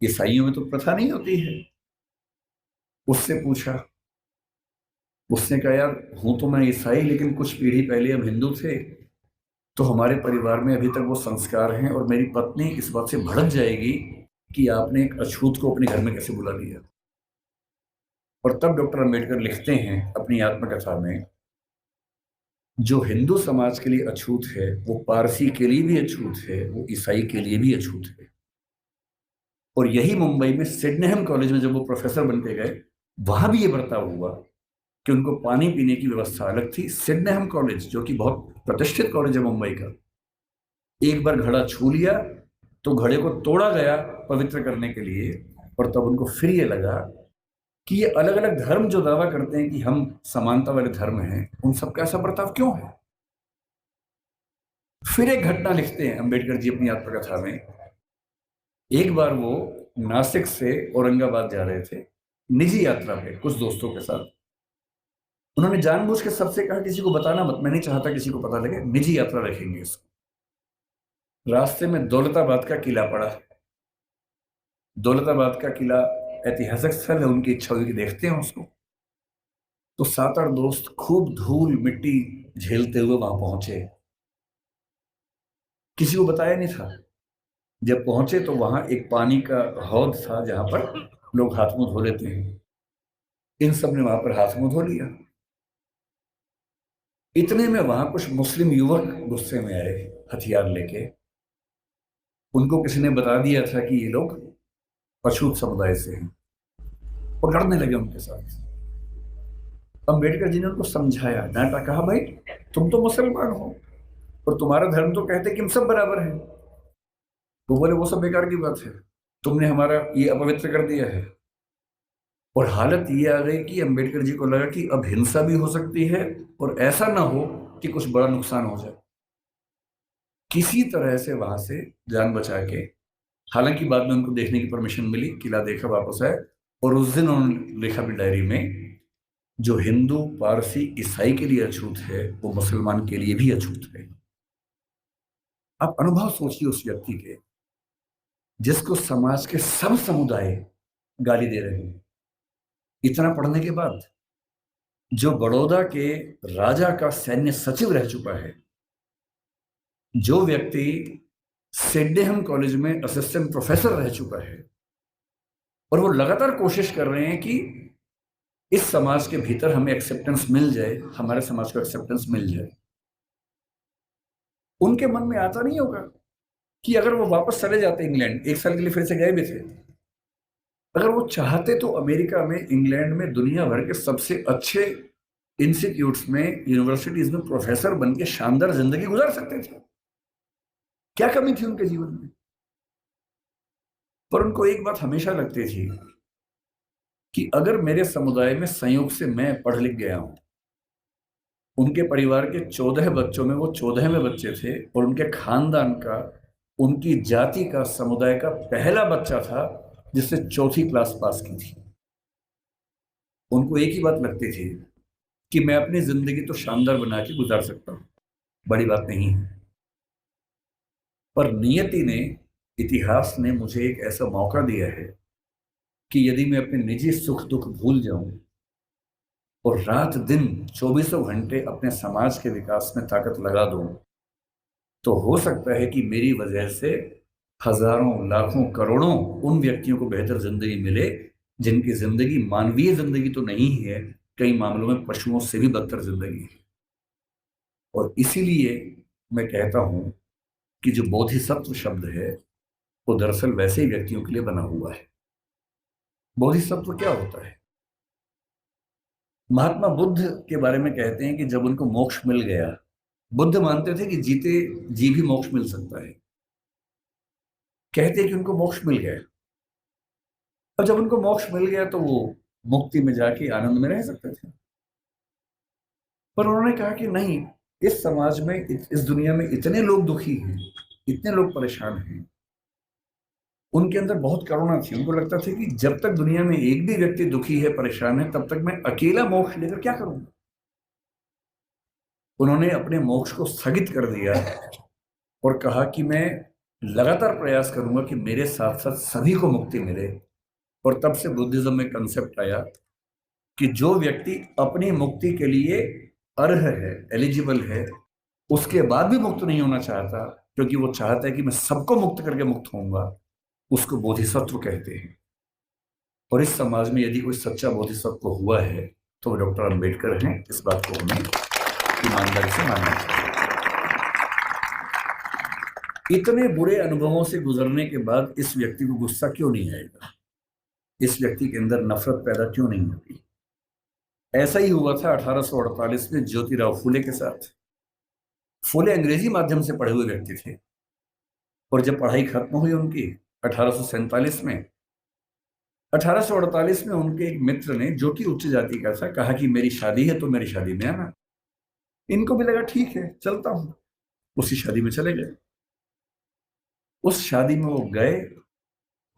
ईसाइयों में तो प्रथा नहीं होती है, उससे पूछा। उसने कहा यार हूं तो मैं ईसाई, लेकिन कुछ पीढ़ी पहले हम हिंदू थे, तो हमारे परिवार में अभी तक वो संस्कार हैं, और मेरी पत्नी इस बात से भड़क जाएगी कि आपने एक अछूत को अपने घर में कैसे बुला लिया। और तब डॉक्टर अंबेडकर लिखते हैं अपनी आत्मकथा में, जो हिंदू समाज के लिए अछूत है वो पारसी के लिए भी अछूत है, वो ईसाई के लिए भी अछूत है। और यही मुंबई में सिडनेहम कॉलेज में जब वो प्रोफेसर बन के गए, वहां भी ये बर्ताव हुआ कि उनको पानी पीने की व्यवस्था अलग थी। सिडनेहम कॉलेज, जो कि बहुत प्रतिष्ठित कॉलेज है मुंबई का, एक बार घड़ा छू लिया तो घड़े को तोड़ा गया पवित्र करने के लिए। और तब उनको फिर ये लगा कि ये अलग अलग धर्म जो दावा करते हैं कि हम समानता वाले धर्म हैं, उन सबका ऐसा बर्ताव क्यों है। फिर एक घटना लिखते हैं अंबेडकर जी अपनी आत्मकथा में। एक बार वो नासिक से औरंगाबाद जा रहे थे निजी यात्रा पे कुछ दोस्तों के साथ। उन्होंने जानबूझ के सबसे कहा किसी को बताना मत, मैं नहीं चाहता किसी को पता लगे, निजी यात्रा रखेंगे इसको। रास्ते में दौलताबाद का किला पड़ा। दौलताबाद का किला ऐतिहासिक स्थल है, उनकी इच्छा हुई कि देखते हैं उसको। तो 7-8 दोस्त खूब धूल मिट्टी झेलते हुए वहां पहुंचे। किसी को बताया नहीं था। जब पहुंचे तो वहां एक पानी का हौद था जहां पर लोग हाथ मुंह धो लेते हैं। इन सब ने वहां पर हाथ मुंह धो लिया। इतने में वहां कुछ मुस्लिम युवक गुस्से में आए हथियार लेके। उनको किसी ने बता दिया था कि ये लोग अछूत समुदाय से हैं और लड़ने लगे उनके साथ। अंबेडकर जी ने उनको समझाया, डांटा, कहा भाई तुम तो मुसलमान हो और तुम्हारा धर्म तो कहते कि हम सब बराबर हैं। वो बोले वो सब बेकार की बात है, तुमने हमारा ये अपवित्र कर दिया है। और हालत ये आ गई कि अंबेडकर जी को लगा कि अब हिंसा भी हो सकती है और ऐसा ना हो कि कुछ बड़ा नुकसान हो जाए। किसी तरह से वहां से जान बचा के, हालांकि बाद में उनको देखने की परमिशन मिली, किला देखा, वापस आए। और उस दिन उन्होंने लिखा भी डायरी में, जो हिंदू पारसी ईसाई के लिए अछूत है वो मुसलमान के लिए भी अछूत है। आप अनुभव सोचिए उस व्यक्ति के, जिसको समाज के सब समुदाय गाली दे रहे हैं इतना पढ़ने के बाद, जो बड़ौदा के राजा का सैन्य सचिव रह चुका है, जो व्यक्ति सिडनेहम कॉलेज में असिस्टेंट प्रोफेसर रह चुका है, और वो लगातार कोशिश कर रहे हैं कि इस समाज के भीतर हमें एक्सेप्टेंस मिल जाए, हमारे समाज को एक्सेप्टेंस मिल जाए। उनके मन में आता नहीं होगा कि अगर वो वापस चले जाते इंग्लैंड, 1 साल के लिए फिर से गए भी थे, अगर वो चाहते तो अमेरिका में, इंग्लैंड में, दुनिया भर के सबसे अच्छे इंस्टीट्यूट्स में, यूनिवर्सिटीज में प्रोफेसर बन के शानदार जिंदगी गुजार सकते थे। क्या कमी थी उनके जीवन में। पर उनको एक बात हमेशा लगती थी कि अगर मेरे समुदाय में संयोग से मैं पढ़ लिख गया हूं, उनके परिवार के 14 बच्चों में वो 14वें बच्चे थे और उनके खानदान का, उनकी जाति का, समुदाय का पहला बच्चा था जिसने 4th क्लास पास की थी। उनको एक ही बात लगती थी कि मैं अपनी जिंदगी तो शानदार बना के गुजार सकता हूं, बड़ी बात नहीं है। पर नियति ने, इतिहास ने मुझे एक ऐसा मौका दिया है कि यदि मैं अपने निजी सुख दुख भूल जाऊं और रात दिन 24 घंटे अपने समाज के विकास में ताकत लगा दूं, तो हो सकता है कि मेरी वजह से हजारों, लाखों, करोड़ों उन व्यक्तियों को बेहतर जिंदगी मिले जिनकी जिंदगी मानवीय जिंदगी तो नहीं है, कई मामलों में पशुओं से भी बदतर जिंदगी है। और इसीलिए मैं कहता हूं कि जो बोधिसत्व शब्द है वो दरअसल वैसे ही व्यक्तियों के लिए बना हुआ है। बोधिसत्व क्या होता है? महात्मा बुद्ध के बारे में कहते हैं कि जब उनको मोक्ष मिल गया, बुद्ध मानते थे कि जीते जी भी मोक्ष मिल सकता है। कहते हैं कि उनको मोक्ष मिल गया। अब जब उनको मोक्ष मिल गया तो वो मुक्ति में जाके आनंद में रह सकते थे। पर उन्होंने कहा कि नहीं, इस समाज में, इस दुनिया में इतने लोग दुखी हैं, इतने लोग परेशान हैं। उनके अंदर बहुत करुणा थी। उनको लगता था कि जब तक दुनिया में एक भी व्यक्ति दुखी है, परेशान है, तब तक मैं अकेला मोक्ष लेकर क्या करूंगा। उन्होंने अपने मोक्ष को स्थगित कर दिया और कहा कि मैं लगातार प्रयास करूंगा कि मेरे साथ साथ सभी को मुक्ति मिले। और तब से बुद्धिज्म में कंसेप्ट आया कि जो व्यक्ति अपनी मुक्ति के लिए अर्ह है, एलिजिबल है, उसके बाद भी मुक्त नहीं होना चाहता, क्योंकि वो चाहता है कि मैं सबको मुक्त करके मुक्त होऊंगा, उसको बोधिसत्व कहते हैं। और इस समाज में यदि कोई सच्चा बोधिसत्व हुआ है तो वो डॉक्टर अंबेडकर हैं। इस बात को हमें ईमानदारी से मानना चाहिए। इतने बुरे अनुभवों से गुजरने के बाद इस व्यक्ति को गुस्सा क्यों नहीं आएगा? इस व्यक्ति के अंदर नफरत पैदा क्यों नहीं होती? ऐसा ही हुआ था 1848 में ज्योतिराव फूले के साथ। फूले अंग्रेजी माध्यम से पढ़े हुए व्यक्ति थे और जब पढ़ाई खत्म हुई उनकी 1847 में, 1848 में उनके एक मित्र ने, जो कि उच्च जाति का था, कहा कि मेरी शादी है तो मेरी शादी में आना। इनको भी लगा ठीक है चलता हूं, उसी शादी में चले गए। उस शादी में वो गए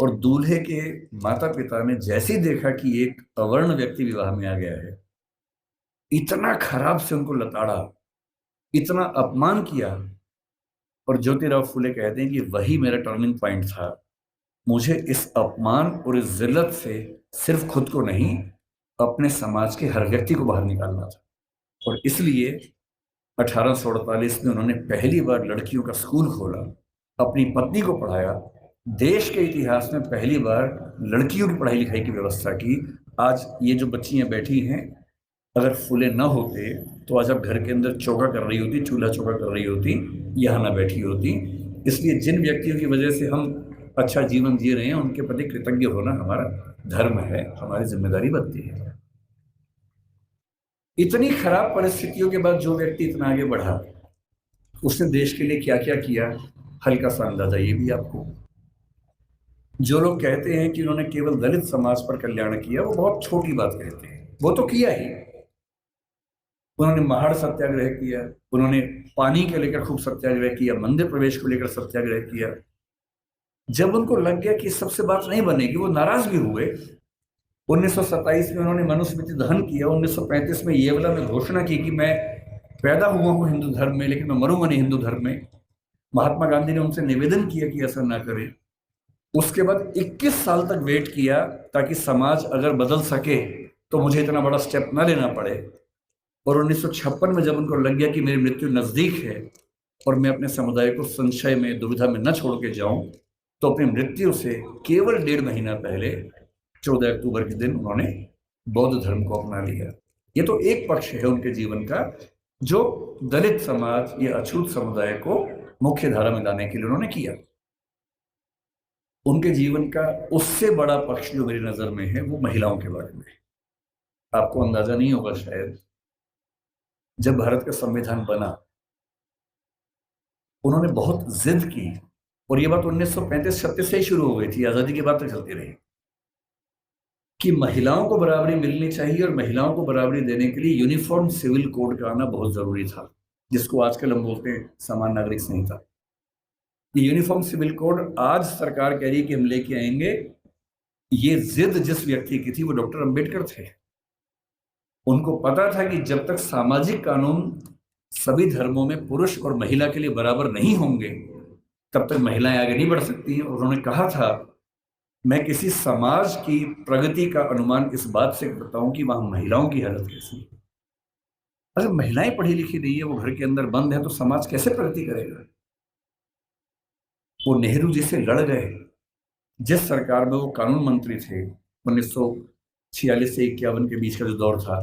और दूल्हे के माता पिता ने जैसे ही देखा कि एक अवर्ण व्यक्ति विवाह में आ गया है, इतना खराब से उनको लताड़ा, इतना अपमान किया। और ज्योतिराव फूले कहते हैं कि वही मेरा टर्निंग पॉइंट था। मुझे इस अपमान और इस जिल्लत से सिर्फ खुद को नहीं, अपने समाज के हर व्यक्ति को बाहर निकालना था। और इसलिए 1848 में उन्होंने पहली बार लड़कियों का स्कूल खोला, अपनी पत्नी को पढ़ाया, देश के इतिहास में पहली बार लड़कियों की पढ़ाई लिखाई की व्यवस्था की। आज ये जो बच्चियां बैठी हैं, अगर फूले न होते तो आज आप घर के अंदर चौका कर रही होती, चूल्हा चौका कर रही होती, यहाँ ना बैठी होती। इसलिए जिन व्यक्तियों की वजह से हम अच्छा जीवन जी रहे हैं, उनके प्रति कृतज्ञ होना हमारा धर्म है, हमारी जिम्मेदारी बनती है। इतनी खराब परिस्थितियों के बाद जो व्यक्ति इतना आगे बढ़ा, उसने देश के लिए क्या क्या किया, हल्का सा अंदाजा ये भी आपको। जो लोग कहते हैं कि उन्होंने केवल दलित समाज पर कल्याण किया, वो बहुत छोटी बात कहते हैं। वो तो किया ही। उन्होंने महाड़ सत्याग्रह किया, उन्होंने पानी के लेकर खूब सत्याग्रह किया, मंदिर प्रवेश को लेकर सत्याग्रह किया। जब उनको लग गया कि सबसे बात नहीं बनेगी, वो नाराज भी हुए। 1927 में उन्होंने मनुस्मृति दहन किया। 1935 में येवला में घोषणा की कि मैं पैदा हुआ हूं हिंदू धर्म में, लेकिन मैं मरूंगा नहीं हिंदू धर्म में। महात्मा गांधी ने उनसे निवेदन किया कि ऐसा ना करें। उसके बाद 21 साल तक वेट किया ताकि समाज अगर बदल सके तो मुझे इतना बड़ा स्टेप ना लेना पड़े। और 1956 में जब उनको लग गया कि मेरी मृत्यु नजदीक है और मैं अपने समुदाय को संशय में, दुविधा में न छोड़ के जाऊं, तो अपनी मृत्यु से केवल 1.5 महीना पहले 14 अक्टूबर के दिन उन्होंने बौद्ध धर्म को अपना लिया। ये तो एक पक्ष है उनके जीवन का, जो दलित समाज या अछूत समुदाय को मुख्य धारा में लाने के लिए उन्होंने किया। उनके जीवन का उससे बड़ा पक्ष जो मेरी नजर में है, वो महिलाओं के बारे में। आपको अंदाजा नहीं होगा शायद, जब भारत का संविधान बना, उन्होंने बहुत जिद की। और ये बात 1935-36 से ही शुरू हो गई थी, आजादी के बाद तक चलती रही, कि महिलाओं को बराबरी मिलनी चाहिए। और महिलाओं को बराबरी देने के लिए यूनिफॉर्म सिविल कोड का आना बहुत जरूरी था, जिसको आजकल हम बोलते हैं समान नागरिक संहिता। ये यूनिफॉर्म सिविल कोड आज सरकार कह रही है कि हम लेके आएंगे। ये जिद जिस व्यक्ति की थी, वो डॉक्टर अंबेडकर थे। उनको पता था कि जब तक सामाजिक कानून सभी धर्मों में पुरुष और महिला के लिए बराबर नहीं होंगे, तब तक महिलाएं आगे नहीं बढ़ सकती हैं। और उन्होंने कहा था, मैं किसी समाज की प्रगति का अनुमान इस बात से करता हूं कि वहां महिलाओं की हालत कैसी है। अगर महिलाएं पढ़ी लिखी नहीं है, वो घर के अंदर बंद है, तो समाज कैसे प्रगति करेगा? वो नेहरू जी से लड़ गए। जिस सरकार में वो कानून मंत्री थे, 1946 से 51 के बीच का जो दौर था,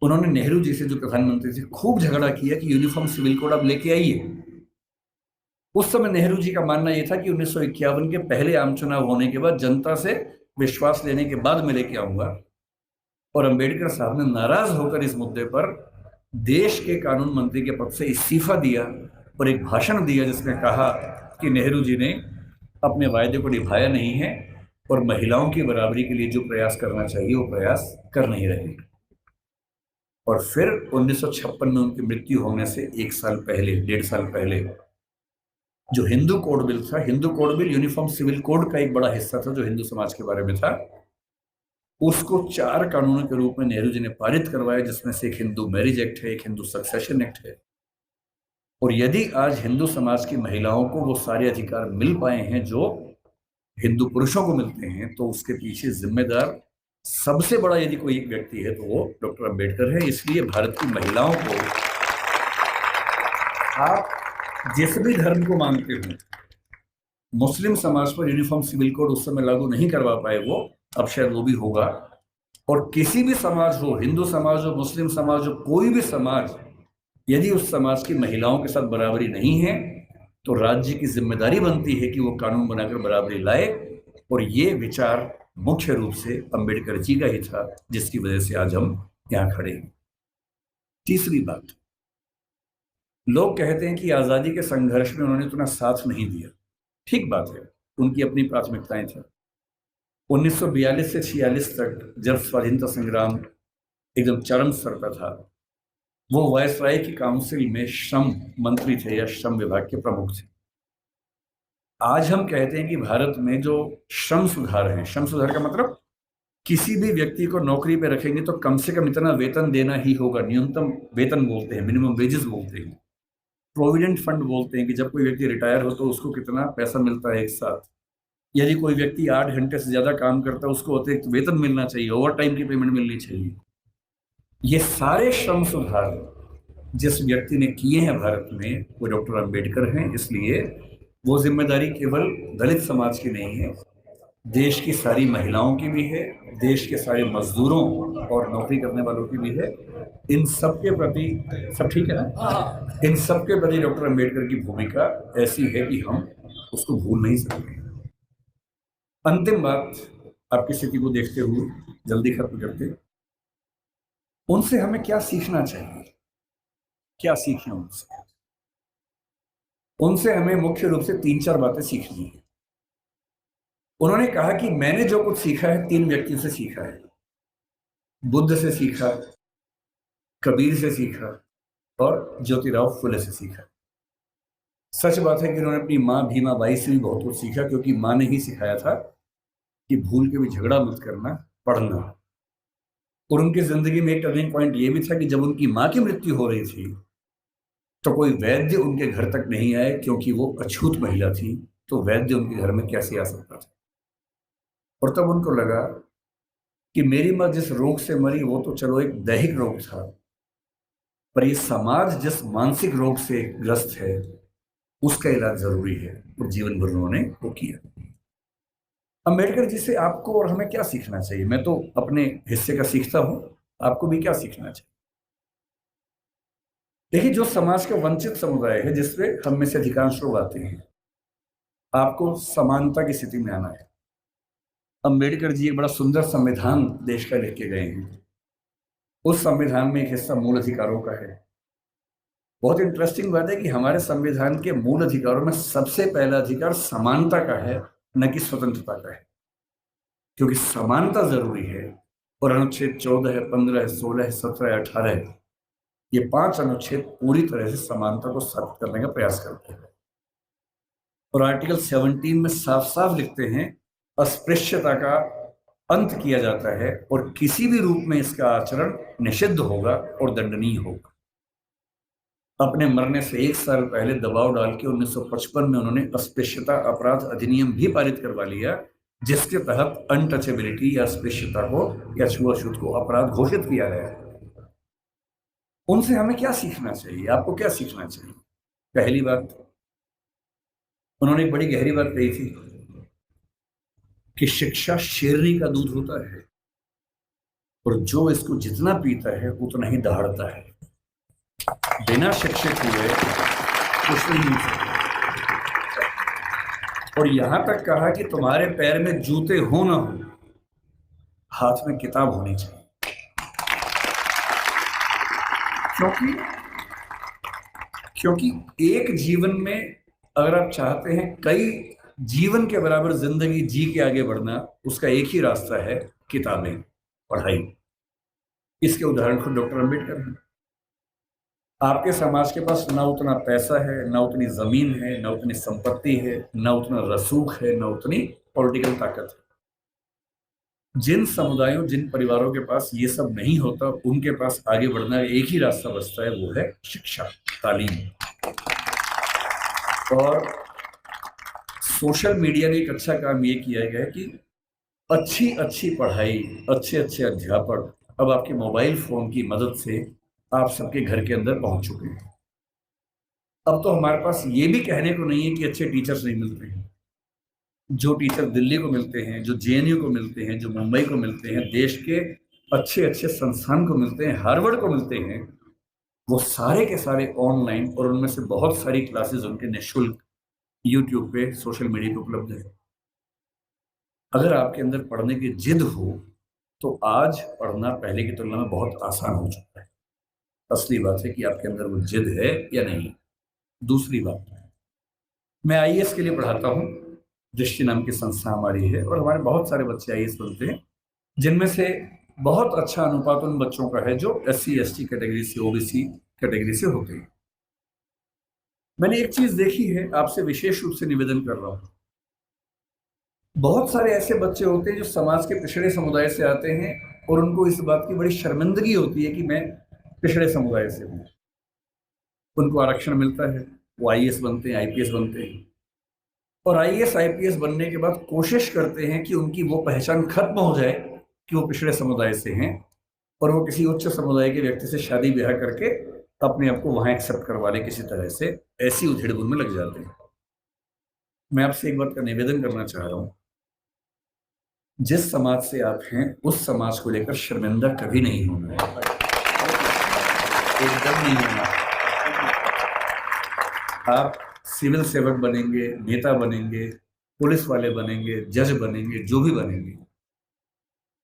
उन्होंने नेहरू जी से, जो प्रधानमंत्री थे, खूब झगड़ा किया कि यूनिफॉर्म सिविल कोड आप लेके आइए। उस समय नेहरू जी का मानना यह था कि 1951 के पहले आम चुनाव होने के बाद, जनता से विश्वास लेने के बाद मैं लेके आऊंगा। और अंबेडकर साहब ने नाराज होकर इस मुद्दे पर देश के कानून मंत्री के पद से इस्तीफा दिया और एक भाषण दिया जिसमें कहा कि नेहरू जी ने अपने वायदे को निभाया नहीं है और महिलाओं की बराबरी के लिए जो प्रयास करना चाहिए वो प्रयास कर नहीं रहे। और फिर 1956 में उनकी मृत्यु होने से 1 साल पहले, 1.5 साल पहले, जो हिंदू कोड बिल था, Hindu code bill uniform civil code का एक बड़ा हिस्सा था जो हिंदू समाज के बारे में था, उसको 4 कानूनों के रूप में नेहरू जी ने पारित करवाया, जिसमें से एक हिंदू मैरिज एक्ट है, एक हिंदू सक्सेशन एक्ट है। और यदि आज हिंदू समाज की महिलाओं को वो सारे अधिकार मिल पाए हैं जो हिंदू पुरुषों को मिलते हैं, तो उसके पीछे जिम्मेदार सबसे बड़ा यदि कोई एक व्यक्ति है तो वो डॉक्टर अंबेडकर है। इसलिए भारत की महिलाओं को, आप जिस भी धर्म को मानते हो, मुस्लिम समाज पर यूनिफॉर्म सिविल कोड उस समय लागू नहीं करवा पाए वो, अब शायद वो भी होगा। और किसी भी समाज हो, हिंदू समाज हो, मुस्लिम समाज हो, कोई भी समाज, यदि उस समाज की महिलाओं के साथ बराबरी नहीं है तो राज्य की जिम्मेदारी बनती है कि वो कानून बनाकर बराबरी लाए। और ये विचार मुख्य रूप से अंबेडकर जी का ही था, जिसकी वजह से आज हम यहाँ खड़े हैं। तीसरी बात, लोग कहते हैं कि आजादी के संघर्ष में उन्होंने इतना साथ नहीं दिया। ठीक बात है, उनकी अपनी प्राथमिकताएं थी। 1942 से 46 तक जब स्वाधीनता संग्राम एकदम चरम स्तर पर था, वो वायसराय की काउंसिल में श्रम मंत्री थे या श्रम विभाग के प्रमुख थे। आज हम कहते हैं कि भारत में जो श्रम सुधार है, श्रम सुधार का मतलब किसी भी व्यक्ति को नौकरी पे रखेंगे तो कम से कम इतना वेतन देना ही होगा। न्यूनतम वेतन बोलते हैं, मिनिमम वेजेस बोलते हैं। प्रोविडेंट फंड बोलते हैं कि जब कोई व्यक्ति रिटायर हो तो उसको कितना पैसा मिलता है एक साथ। यदि कोई व्यक्ति 8 घंटे से ज्यादा काम करता है उसको अतिरिक्त वेतन मिलना चाहिए, ओवर टाइम की पेमेंट मिलनी चाहिए। ये सारे श्रम सुधार जिस व्यक्ति ने किए हैं भारत में, वो डॉक्टर अंबेडकर हैं। इसलिए वो जिम्मेदारी केवल दलित समाज की नहीं है, देश की सारी महिलाओं की भी है, देश के सारे मजदूरों और नौकरी करने वालों की भी है। इन सब के प्रति, सब ठीक है ना, इन सब के प्रति डॉक्टर अंबेडकर की भूमिका ऐसी है कि हम उसको भूल नहीं सकते। अंतिम बात, आपकी स्थिति को देखते हुए जल्दी खत्म करते, उनसे हमें क्या सीखना चाहिए? क्या सीखना उनसे? उनसे हमें मुख्य रूप से 3-4 बातें सीखनी है। उन्होंने कहा कि मैंने जो कुछ सीखा है 3 व्यक्तियों से सीखा है। बुद्ध से सीखा, कबीर से सीखा और ज्योतिराव फुले से सीखा। सच बात है कि उन्होंने अपनी माँ भीमा बाई से भी बहुत कुछ सीखा, क्योंकि माँ ने ही सिखाया था कि भूल के भी झगड़ा मत करना, पढ़ना। और उनकी जिंदगी में एक टर्निंग पॉइंट ये भी था कि जब उनकी माँ की मृत्यु हो रही थी तो कोई वैद्य उनके घर तक नहीं आए, क्योंकि वो अछूत महिला थी, तो वैद्य उनके घर में कैसे आ सकता था। और तब उनको लगा कि मेरी माँ जिस रोग से मरी वो तो चलो एक दैहिक रोग था, पर ये समाज जिस मानसिक रोग से ग्रस्त है उसका इलाज जरूरी है। और जीवन भर उन्होंने वो किया। अंबेडकर जी से आपको और हमें क्या सीखना चाहिए? मैं तो अपने हिस्से का सीखता हूं, आपको भी क्या सीखना चाहिए? देखिए, जो समाज का वंचित समुदाय है, जिसपे हम में से अधिकांश लोग आते हैं, आपको समानता की स्थिति में आना है। अंबेडकर जी एक बड़ा सुंदर संविधान देश का लिख के गए हैं। उस संविधान में एक हिस्सा मूल अधिकारों का है। बहुत इंटरेस्टिंग बात है कि हमारे संविधान के मूल अधिकारों में सबसे पहला अधिकार समानता का है, न कि स्वतंत्रता का है, क्योंकि समानता जरूरी है। और अनुच्छेद 14, 15, 16, 17, 18, ये 5 अनुच्छेद पूरी तरह से समानता को स्थापित करने का प्रयास करते हैं। और आर्टिकल 17 में साफ साफ लिखते हैं, अस्पृश्यता का अंत किया जाता है और किसी भी रूप में इसका आचरण निषिद्ध होगा और दंडनीय होगा। अपने मरने से 1 साल पहले दबाव डाल के 1955 में उन्होंने अस्पृश्यता अपराध अधिनियम भी पारित करवा लिया, जिसके तहत अनटचेबिलिटी या अस्पृश्यता को या छुआछूत को अपराध घोषित किया गया है। उनसे हमें क्या सीखना चाहिए? आपको क्या सीखना चाहिए? पहली बात, उन्होंने एक बड़ी गहरी बात कही थी कि शिक्षा शेरनी का दूध होता है और जो इसको जितना पीता है उतना ही दहाड़ता है। बिना शिक्षित हुए कुछ नहीं मिल सकता। और यहां तक कहा कि तुम्हारे पैर में जूते हो ना हो, हाथ में किताब होनी चाहिए। क्योंकि एक जीवन में अगर आप चाहते हैं कई जीवन के बराबर जिंदगी जी के आगे बढ़ना, उसका एक ही रास्ता है, किताबें, पढ़ाई। इसके उदाहरण खुद डॉक्टर अंबेडकर हैं। आपके समाज के पास ना उतना पैसा है, ना उतनी जमीन है, ना उतनी संपत्ति है, ना उतना रसूख है, ना उतनी पॉलिटिकल ताकत है। जिन समुदायों, जिन परिवारों के पास ये सब नहीं होता, उनके पास आगे बढ़ना एक ही रास्ता बचता है, वो है शिक्षा, तालीम। और सोशल मीडिया ने एक अच्छा काम ये किया है कि अच्छी अच्छी पढ़ाई, अच्छे अच्छे अध्यापक अब आपके मोबाइल फोन की मदद से आप सबके घर के अंदर पहुंच चुके हैं। अब तो हमारे पास ये भी कहने को नहीं है कि अच्छे टीचर्स नहीं मिलते हैं। जो टीचर दिल्ली को मिलते हैं, जो जेएनयू को मिलते हैं, जो मुंबई को मिलते हैं, देश के अच्छे अच्छे संस्थान को मिलते हैं, हार्वर्ड को मिलते हैं, वो सारे के सारे ऑनलाइन, और उनमें से बहुत सारी क्लासेस उनके निःशुल्क यूट्यूब पे, सोशल मीडिया पे उपलब्ध है। अगर आपके अंदर पढ़ने की जिद हो तो आज पढ़ना पहले की तुलना में बहुत आसान हो चुका है। असली बात है कि आपके अंदर वो जिद है या नहीं। दूसरी बात, मैं आईएएस के लिए पढ़ाता हूँ। दृष्टि नाम की संस्था हमारी है और हमारे बहुत सारे बच्चे आईएएस बनते हैं, जिनमें से बहुत अच्छा अनुपात उन बच्चों का है जो एससी एसटी कैटेगरी से, ओबीसी कैटेगरी से होते हैं। मैंने एक चीज देखी है, आपसे विशेष रूप से निवेदन कर रहा हूं। बहुत सारे ऐसे बच्चे होते हैं जो समाज के पिछड़े समुदाय से आते हैं और उनको इस बात की बड़ी शर्मिंदगी होती है कि मैं पिछड़े समुदाय से हूं। उनको आरक्षण मिलता है, वो आईएएस बनते हैं, आईपीएस बनते हैं, और आईएएस आईपीएस बनने के बाद कोशिश करते हैं कि उनकी वो पहचान खत्म हो जाए कि वो पिछड़े समुदाय से हैं, और वो किसी उच्च समुदाय के व्यक्ति से शादी ब्याह करके अपने आप को वहां एक्सेप्ट करवा ले किसी तरह से। ऐसी उधेड़-बुन में लग जाते हैं। मैं आपसे एक बात का निवेदन करना चाह रहा हूं, जिस समाज से आप हैं उस समाज को लेकर शर्मिंदा कभी नहीं होना है, एकदम नहीं होना। आप सिविल सेवक बनेंगे, नेता बनेंगे, पुलिस वाले बनेंगे, जज बनेंगे, जो भी बनेंगे,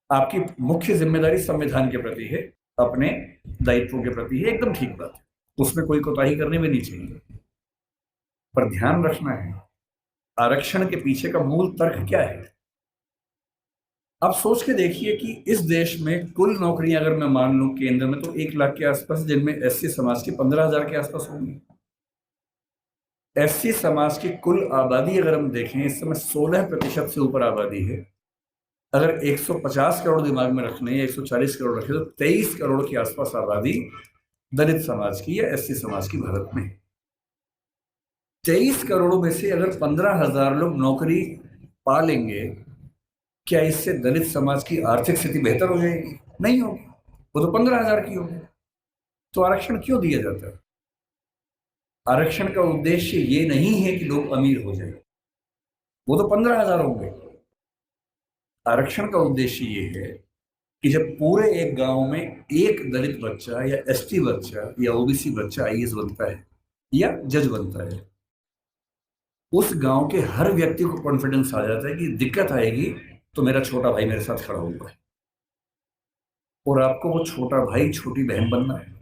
आपकी मुख्य जिम्मेदारी संविधान के प्रति है, अपने दायित्वों के प्रति है, एकदम ठीक बात है, उसमें कोई कोताही करने में नहीं चाहिए। पर ध्यान रखना है, आरक्षण के पीछे का मूल तर्क क्या है। आप सोच के देखिए कि इस देश में कुल नौकरियां अगर मैं मान लूं केंद्र में तो 1 लाख के आसपास, जिनमें एससी समाज की 15,000 के आसपास होंगी। एससी समाज की कुल आबादी अगर हम देखें, इस समय 16% से ऊपर आबादी है। अगर 150 करोड़ दिमाग में रखने या 140 करोड़ रखे तो 23 करोड़ के आसपास आबादी दलित समाज की या एससी समाज की भारत में। 23 करोड़ में से अगर 15,000 लोग नौकरी पा लेंगे, क्या इससे दलित समाज की आर्थिक स्थिति बेहतर हो जाएगी? नहीं होगी, वो तो 15,000 की होगी। तो आरक्षण क्यों दिया जाता है? आरक्षण का उद्देश्य ये नहीं है कि लोग अमीर हो जाए, वो तो 15,000 होंगे। आरक्षण का उद्देश्य ये है कि जब पूरे एक गांव में एक दलित बच्चा या एसटी बच्चा या ओबीसी बच्चा आईएएस बनता है या जज बनता है, उस गांव के हर व्यक्ति को कॉन्फिडेंस आ जाता है कि दिक्कत आएगी तो मेरा छोटा भाई मेरे साथ खड़ा होगा, और आपको वो छोटा भाई छोटी बहन बनना है।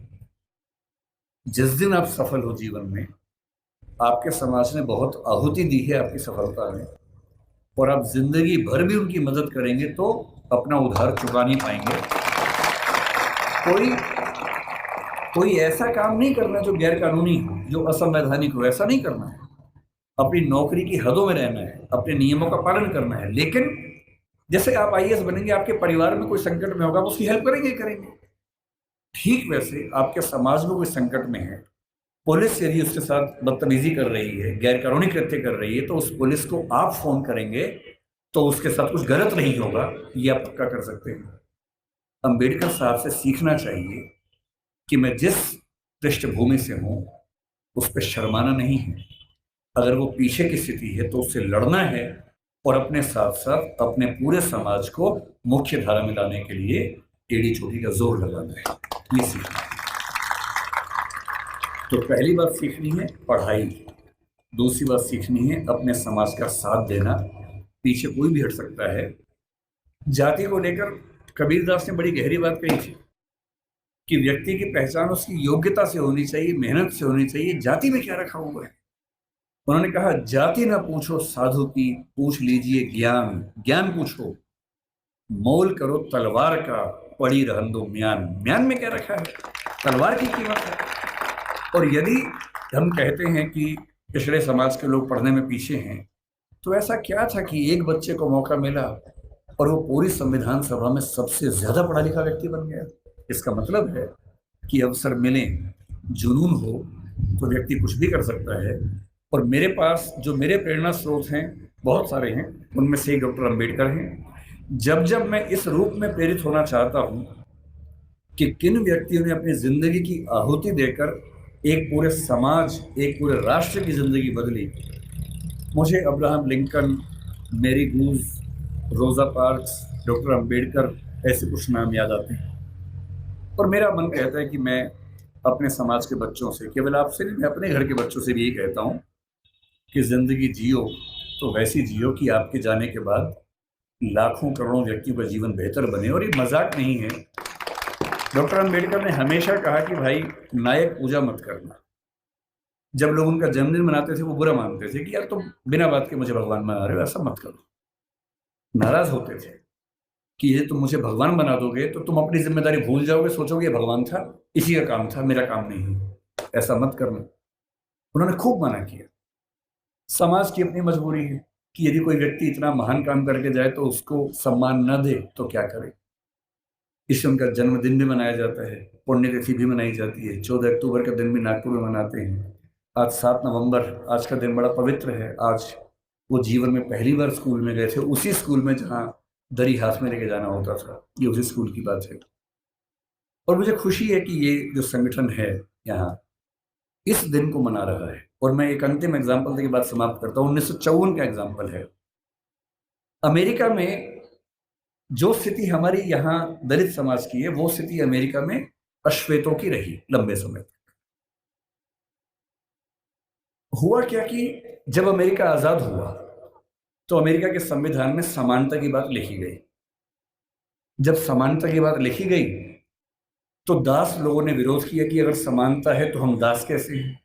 जिस दिन आप सफल हो जीवन में, आपके समाज ने बहुत आहुति दी है आपकी सफलता में, और आप जिंदगी भर भी उनकी मदद करेंगे तो अपना उधार चुका नहीं पाएंगे। कोई ऐसा काम नहीं करना जो गैर कानूनी हो, जो असंवैधानिक हो, ऐसा नहीं करना है। अपनी नौकरी की हदों में रहना है, अपने नियमों का पालन करना है। लेकिन जैसे आप आईएएस बनेंगे, आपके परिवार में कोई संकट में होगा, उसकी हेल्प करेंगे। ठीक वैसे आपके समाज में कोई संकट में है, पुलिस यदि उसके साथ बदतमीजी कर रही है, गैर कानूनी कृत्य कर रही है, तो उस पुलिस को आप फोन करेंगे तो उसके साथ कुछ गलत नहीं होगा, ये आप पक्का कर सकते हैं। अंबेडकर साहब से सीखना चाहिए कि मैं जिस पृष्ठभूमि से हूं उस पर शर्माना नहीं है। अगर वो पीछे की स्थिति है तो उससे लड़ना है, और अपने साथ साथ अपने पूरे समाज को मुख्य धारा में लाने के लिए एड़ी चोटी का जोर लगाना है। ये सीखना है। तो पहली बात सीखनी है पढ़ाई, दूसरी बात सीखनी है अपने समाज का साथ देना। पीछे कोई भी हट सकता है। जाति को लेकर कबीरदास ने बड़ी गहरी बात कही थी कि व्यक्ति की पहचान उसकी योग्यता से होनी चाहिए, मेहनत से होनी चाहिए। जाति में क्या रखा हुआ है? उन्होंने कहा, जाति ना पूछो साधु की, पूछ लीजिए ज्ञान। ज्ञान पूछो, मोल करो तलवार का, पड़ी रहन दो म्यान। म्यान में क्या रखा है? तलवार की कीमत है। और यदि हम कहते हैं कि पिछड़े समाज के लोग पढ़ने में पीछे हैं, तो ऐसा क्या था कि एक बच्चे को मौका मिला और वो पूरी संविधान सभा में सबसे ज्यादा पढ़ा लिखा व्यक्ति बन गया? इसका मतलब है कि अवसर मिले, जुनून हो तो व्यक्ति कुछ भी कर सकता है। और मेरे पास जो मेरे प्रेरणा स्रोत हैं बहुत सारे हैं, उनमें से एक डॉक्टर अंबेडकर हैं। जब जब मैं इस रूप में प्रेरित होना चाहता हूं कि किन व्यक्तियों ने अपनी जिंदगी की आहुति देकर एक पूरे समाज, एक पूरे राष्ट्र की जिंदगी बदली, मुझे अब्राहम लिंकन, मेरी गूंज, रोजा पार्क्स, डॉक्टर अंबेडकर, ऐसे कुछ नाम याद आते हैं। और मेरा मन कहता है कि मैं अपने समाज के बच्चों से, केवल आपसे नहीं, मैं अपने घर के बच्चों से भी यही कहता हूँ कि जिंदगी जियो तो वैसी जियो कि आपके जाने के बाद लाखों करोड़ों व्यक्तियों का जीवन बेहतर बने। और ये मजाक नहीं है। डॉक्टर अंबेडकर ने हमेशा कहा कि भाई नायक पूजा मत करना। जब लोग उनका जन्मदिन मनाते थे वो बुरा मानते थे कि यार तुम बिना बात के मुझे भगवान बना रहे हो, ऐसा मत करो। नाराज होते थे कि ये तुम मुझे भगवान बना दोगे तो तुम अपनी जिम्मेदारी भूल जाओगे, सोचोगे ये भगवान था, इसी का काम था, मेरा काम नहीं है, ऐसा मत करना। उन्होंने खूब मना किया। समाज की अपनी मजबूरी है कि यदि कोई व्यक्ति इतना महान काम करके जाए तो उसको सम्मान न दे तो क्या करे। इससे उनका जन्मदिन भी मनाया जाता है, पुण्यतिथि भी मनाई जाती है। 14 अक्टूबर का दिन भी नागपुर में मनाते हैं। आज 7 नवंबर, आज का दिन बड़ा पवित्र है। आज वो जीवन में पहली बार स्कूल में गए थे, उसी स्कूल में जहाँ दरी हाथ में लेके जाना होता था। ये उसी स्कूल की बात है। और मुझे खुशी है कि ये जो संगठन है यहाँ इस दिन को मना रहा है। और मैं एक अंतिम एग्जाम्पल देके बात समाप्त करता हूँ। 1954 का एग्जाम्पल है। अमेरिका में जो स्थिति हमारी यहाँ दलित समाज की है, वो स्थिति अमेरिका में अश्वेतों की रही लंबे समय तक। हुआ क्या कि जब अमेरिका आजाद हुआ तो अमेरिका के संविधान में समानता की बात लिखी गई। जब समानता की बात लिखी गई तो दास लोगों ने विरोध किया कि अगर समानता है तो हम दास कैसे हैं।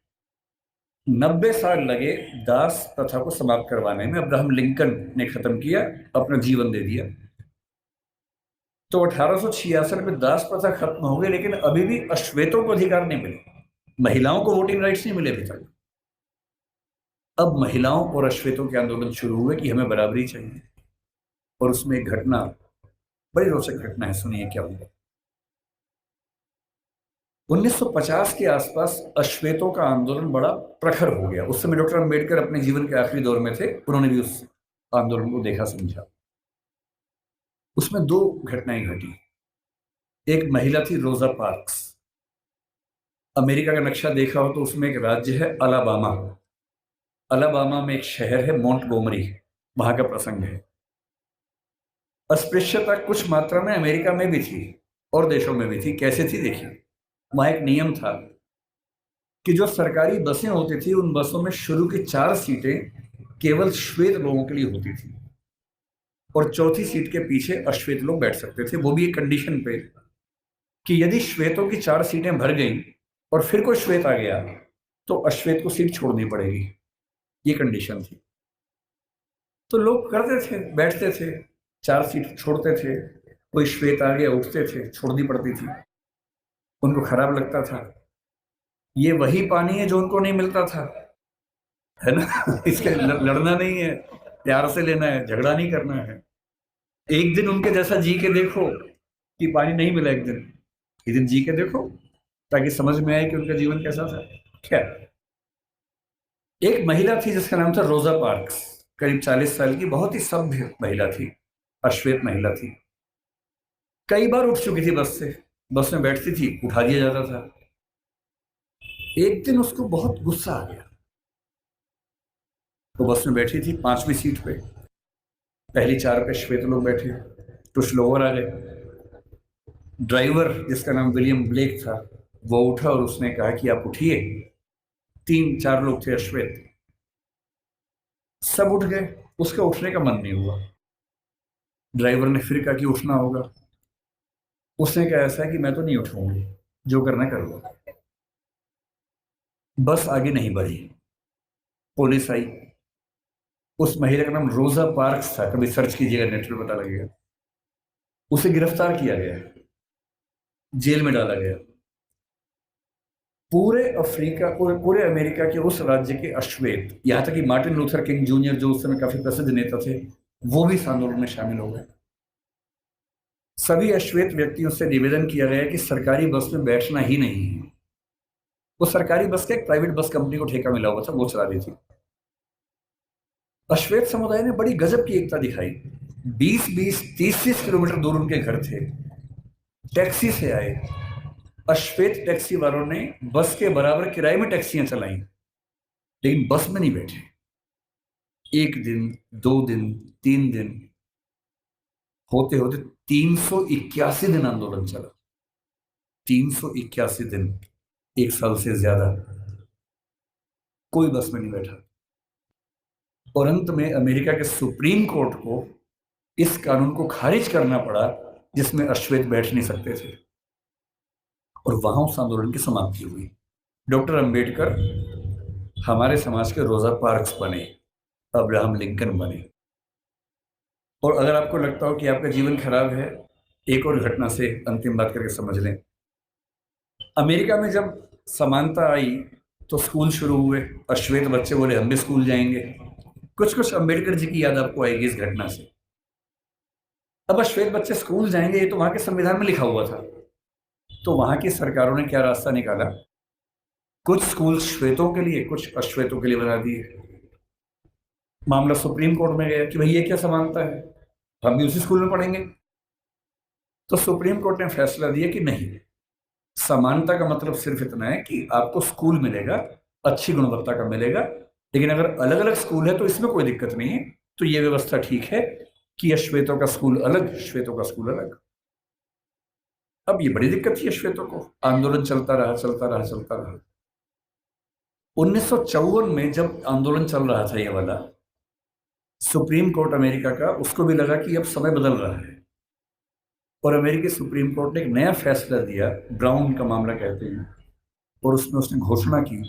90 साल लगे दास प्रथा को समाप्त करवाने में। अब्राहम लिंकन ने खत्म किया, अपना जीवन दे दिया। तो 1866 में दास प्रथा खत्म हो गई, लेकिन अभी भी अश्वेतों को अधिकार नहीं मिले। महिलाओं को वोटिंग राइट्स नहीं मिले अभी तक। अब महिलाओं और अश्वेतों के आंदोलन शुरू हुए कि हमें बराबरी चाहिए। और उसमें एक घटना, बड़ी रोचक घटना है, सुनिए क्या हुआ। 1950 के आसपास अश्वेतों का आंदोलन बड़ा प्रखर हो गया। उस समय डॉक्टर अंबेडकर अपने जीवन के आखिरी दौर में थे, उन्होंने भी उस आंदोलन को देखा समझा। उसमें दो घटनाएं घटी। एक महिला थी रोजा पार्क्स। अमेरिका का नक्शा देखा हो तो उसमें एक राज्य है अलाबामा। अलाबामा में एक शहर है मोंटगोमरी, वहां का प्रसंग है। अस्पृश्यता कुछ मात्रा में अमेरिका में भी थी और देशों में भी थी। कैसे थी देखिए, वहां एक नियम था कि जो सरकारी बसें होती थी उन बसों में शुरू की 4 सीटें केवल श्वेत लोगों के लिए होती थी और चौथी सीट के पीछे अश्वेत लोग बैठ सकते थे। वो भी एक कंडीशन पे कि यदि श्वेतों की 4 सीटें भर गई और फिर कोई श्वेत आ गया तो अश्वेत को सीट छोड़नी पड़ेगी। ये कंडीशन थी। तो लोग करते थे, बैठते थे, 4 सीट छोड़ते थे। कोई श्वेत आ गया, उठते थे, छोड़नी पड़ती थी। उनको खराब लगता था। ये वही पानी है जो उनको नहीं मिलता था, है ना। इसके लड़ना नहीं है, प्यार से लेना है, झगड़ा नहीं करना है। एक दिन उनके जैसा जी के देखो कि पानी नहीं मिला, एक दिन जी के देखो ताकि समझ में आए कि उनका जीवन कैसा था। खैर, एक महिला थी जिसका नाम था रोजा पार्क्स। करीब 40 साल की, बहुत ही सभ्य महिला थी, अश्वेत महिला थी। कई बार उठ चुकी थी बस से, बस में बैठती थी, उठा दिया जाता था। एक दिन उसको बहुत गुस्सा आ गया। तो बस में बैठी थी 5वीं सीट पे, पहली 4 पे श्वेत लोग बैठे, कुछ लोग और आ गए। ड्राइवर जिसका नाम विलियम ब्लेक था वो उठा और उसने कहा कि आप उठिए। 3-4 लोग थे अश्वेत, सब उठ गए। उसका उठने का मन नहीं हुआ। ड्राइवर ने फिर कहा कि उठना होगा। उसने कहा ऐसा है कि मैं तो नहीं उठूंगी, जो करना कर लो। बस आगे नहीं बढ़ी। पुलिस आई। उस महिला का नाम रोजा पार्क्स था, कभी सर्च कीजिएगा नेट पे पता लगेगा। उसे गिरफ्तार किया गया, जेल में डाला गया। पूरे अफ्रीका, पूरे अमेरिका के उस राज्य के अश्वेत, यहां तक कि मार्टिन लूथर किंग जूनियर जो उस समय काफी प्रसिद्ध नेता थे, वो भी इस आंदोलन में शामिल हो गए। सभी अश्वेत व्यक्तियों से निवेदन किया गया कि सरकारी बस में बैठना ही नहीं है। वो सरकारी बस का एक प्राइवेट बस कंपनी को ठेका मिला हुआ था, वो चला रही थी। अश्वेत समुदाय ने बड़ी गजब की एकता दिखाई। 20-20, 30-30 किलोमीटर दूर उनके घर थे, टैक्सी से आए। अश्वेत टैक्सी वालों ने बस के बराबर किराए में टैक्सियां चलाई, लेकिन बस में नहीं बैठे। 1 दिन, 2 दिन, 3 दिन, होते होते 381 दिन आंदोलन चला। 381 दिन, 1 साल से ज्यादा कोई बस में नहीं बैठा। और अंत में अमेरिका के सुप्रीम कोर्ट को इस कानून को खारिज करना पड़ा जिसमें अश्वेत बैठ नहीं सकते थे, और वहां उस आंदोलन की समाप्ति हुई। डॉक्टर अंबेडकर हमारे समाज के रोजा पार्क्स बने, अब्राहम लिंकन बने। और अगर आपको लगता हो कि आपका जीवन खराब है, एक और घटना से अंतिम बात करके समझ लें। अमेरिका में जब समानता आई तो स्कूल शुरू हुए, अश्वेत बच्चे बोले हम भी स्कूल जाएंगे। कुछ कुछ अंबेडकर जी की याद आपको आएगी इस घटना से। अब अश्वेत बच्चे स्कूल जाएंगे, ये तो वहां के संविधान में लिखा हुआ था। तो वहां की सरकारों ने क्या रास्ता निकाला, कुछ स्कूल श्वेतों के लिए, कुछ अश्वेतों के लिए बना दिए। मामला सुप्रीम कोर्ट में गया कि भाई ये क्या समानता है, हम भी उसी स्कूल में पढ़ेंगे। तो सुप्रीम कोर्ट ने फैसला दिया कि नहीं, समानता का मतलब सिर्फ इतना है कि आपको स्कूल मिलेगा, अच्छी गुणवत्ता का मिलेगा, लेकिन अगर अलग अलग स्कूल है तो इसमें कोई दिक्कत नहीं है। तो ये व्यवस्था ठीक है कि अश्वेतों का स्कूल अलग, श्वेतों का स्कूल अलग। अब ये बड़ी दिक्कत थी अश्वेतों को, आंदोलन चलता रहा चलता रहा चलता रहा। 1954 में जब आंदोलन चल रहा था ये वाला, सुप्रीम कोर्ट अमेरिका का, उसको भी लगा कि अब समय बदल रहा है, और अमेरिकी सुप्रीम कोर्ट ने एक नया फैसला दिया, ब्राउन का मामला कहते हैं, और उसमें उसने घोषणा की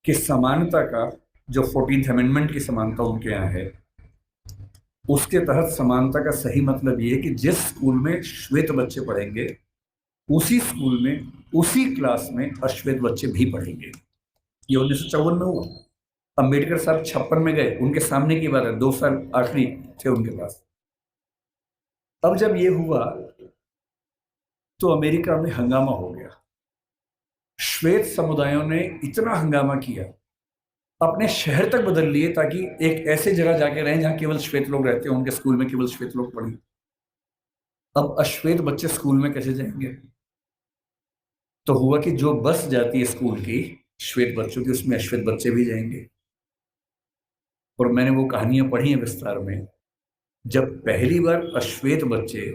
कि समानता का जो 14th अमेंडमेंट की समानता उनके यहाँ है, उसके तहत समानता का सही मतलब ये है कि जिस स्कूल में श्वेत बच्चे पढ़ेंगे उसी स्कूल में, उसी क्लास में अश्वेत बच्चे भी पढ़ेंगे। ये 1954 में हुआ। अंबेडकर साहब 56 में गए, उनके सामने की बात है, 2 साल आखिरी थे उनके पास। अब जब ये हुआ तो अमेरिका में हंगामा हो गया। श्वेत समुदायों ने इतना हंगामा किया, अपने शहर तक बदल लिए ताकि एक ऐसे जगह जाके रहें जहां केवल श्वेत लोग रहते हैं, उनके स्कूल में केवल श्वेत लोग पढ़ें। अब अश्वेत बच्चे स्कूल में कैसे जाएंगे? तो हुआ कि जो बस जाती है स्कूल की श्वेत बच्चों की, उसमें अश्वेत बच्चे भी जाएंगे। और मैंने वो कहानियां पढ़ी हैं विस्तार में, जब पहली बार अश्वेत बच्चे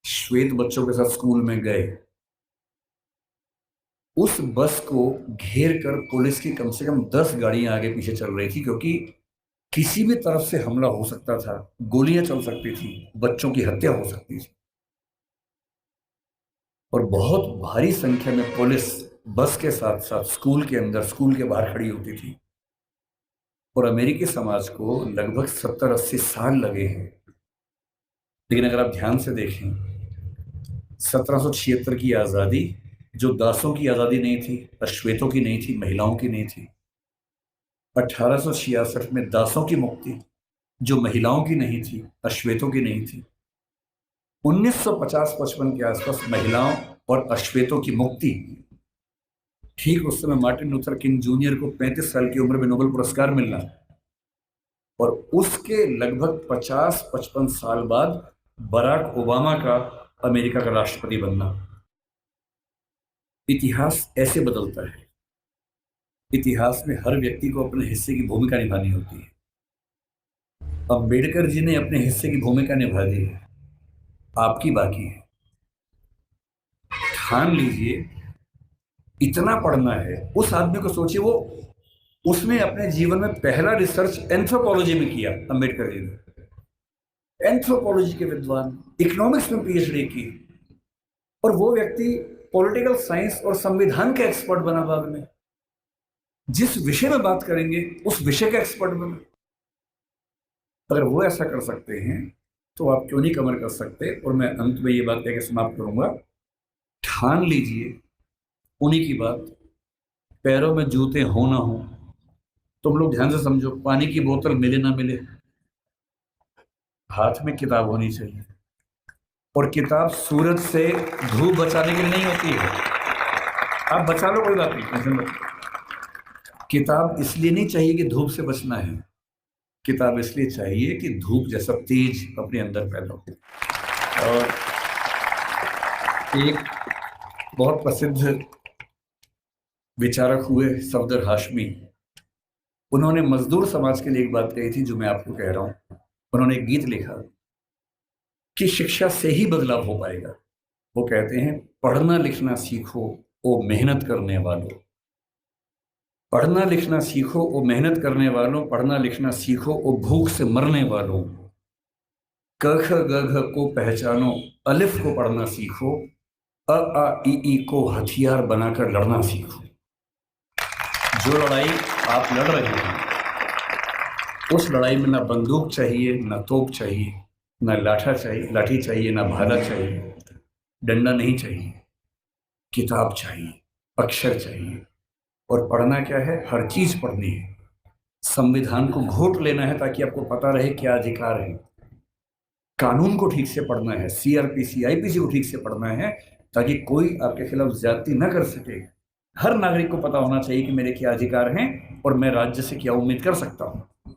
श्वेत बच्चों के साथ स्कूल में गए, उस बस को घेर कर पुलिस की कम से कम 10 गाड़ियां आगे पीछे चल रही थी, क्योंकि किसी भी तरफ से हमला हो सकता था, गोलियां चल सकती थी, बच्चों की हत्या हो सकती थी। और बहुत भारी संख्या में पुलिस बस के साथ साथ स्कूल के अंदर, स्कूल के बाहर खड़ी होती थी। और अमेरिकी समाज को लगभग 70-80 साल लगे हैं। लेकिन अगर आप ध्यान से देखें, 1776 की आज़ादी जो दासों की आज़ादी नहीं थी, अश्वेतों की नहीं थी, महिलाओं की नहीं थी। 1866 में दासों की मुक्ति जो महिलाओं की नहीं थी, अश्वेतों की नहीं थी। 1950-55 के आसपास महिलाओं और अश्वेतों की मुक्ति। ठीक उस समय मार्टिन लूथर किंग जूनियर को 35 साल की उम्र में नोबेल पुरस्कार मिलना, और उसके लगभग 50-55 साल बाद बराक ओबामा का अमेरिका का राष्ट्रपति बनना। इतिहास ऐसे बदलता है। इतिहास में हर व्यक्ति को अपने हिस्से की भूमिका निभानी होती है। अंबेडकर जी ने अपने हिस्से की भूमिका निभा दी है, आपकी बाकी है। ठान लीजिए, इतना पढ़ना है। उस आदमी को सोचिए, वो उसने अपने जीवन में पहला रिसर्च एंथ्रोपोलॉजी में किया, अंबेडकर जी ने। एंथ्रोपोलॉजी के विद्वान, इकोनॉमिक्स में पीएचडी की, और वो व्यक्ति पॉलिटिकल साइंस और संविधान के एक्सपर्ट बना बाद में। जिस विषय में बात करेंगे उस विषय का एक्सपर्ट बना। अगर वो ऐसा कर सकते हैं तो आप क्यों नहीं कमर कर सकते? और मैं अंत में ये बात कहकर समाप्त करूंगा, ठान लीजिए उन्हीं की बात, पैरों में जूते हो ना हो। तुम लोग ध्यान से समझो, पानी की बोतल मिले ना मिले, हाथ में किताब होनी चाहिए। और किताब सूरज से, धूप बचाने के लिए नहीं होती है। आप बचा लो, कोई बात नहीं। किताब इसलिए नहीं चाहिए कि धूप से बचना है, किताब इसलिए चाहिए कि धूप जैसा तेज अपने अंदर पैदा हो। और एक बहुत प्रसिद्ध विचारक हुए सफदर हाशमी, उन्होंने मजदूर समाज के लिए एक बात कही थी जो मैं आपको कह रहा हूं। उन्होंने एक गीत लिखा कि शिक्षा से ही बदलाव हो पाएगा। वो कहते हैं, पढ़ना लिखना सीखो ओ मेहनत करने वालों, पढ़ना लिखना सीखो ओ मेहनत करने वालों, पढ़ना लिखना सीखो ओ भूख से मरने वालों, क ख ग घ को पहचानो, अलिफ को पढ़ना सीखो, अ आ ई को हथियार बनाकर लड़ना सीखो। जो लड़ाई आप लड़ रहे हैं उस लड़ाई में ना बंदूक चाहिए, ना तोप चाहिए, ना लाठी चाहिए, ना भाला चाहिए, डंडा नहीं चाहिए, किताब चाहिए, अक्षर चाहिए। और पढ़ना क्या है? हर चीज पढ़नी है। संविधान को घोट लेना है ताकि आपको पता रहे क्या अधिकार है। कानून को ठीक से पढ़ना है, सीआरपीसी आईपीसी को ठीक से पढ़ना है ताकि कोई आपके खिलाफ ज्यादती न कर सके। हर नागरिक को पता होना चाहिए कि मेरे क्या अधिकार हैं और मैं राज्य से क्या उम्मीद कर सकता हूं।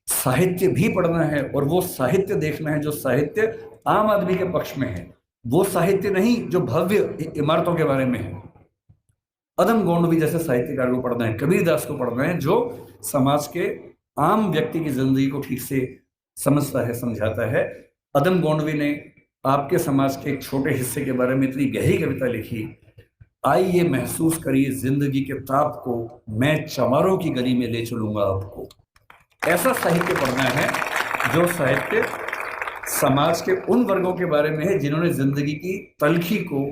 साहित्य भी पढ़ना है और वो साहित्य देखना है जो साहित्य आम आदमी के पक्ष में है, वो साहित्य नहीं जो भव्य इमारतों के बारे में है। अदम गोंडवी जैसे साहित्यकार को पढ़ना है, कबीरदास को पढ़ना है जो समाज के आम व्यक्ति की जिंदगी को ठीक से समझता है, समझाता है। अदम गोंडवी ने आपके समाज के एक छोटे हिस्से के बारे में इतनी गहरी कविता लिखी, आइए महसूस करिए जिंदगी के ताप को, मैं चमारों की गली में ले चलूंगा आपको। ऐसा साहित्य पढ़ना है जो साहित्य समाज के उन वर्गों के बारे में है जिन्होंने जिंदगी की तलखी को,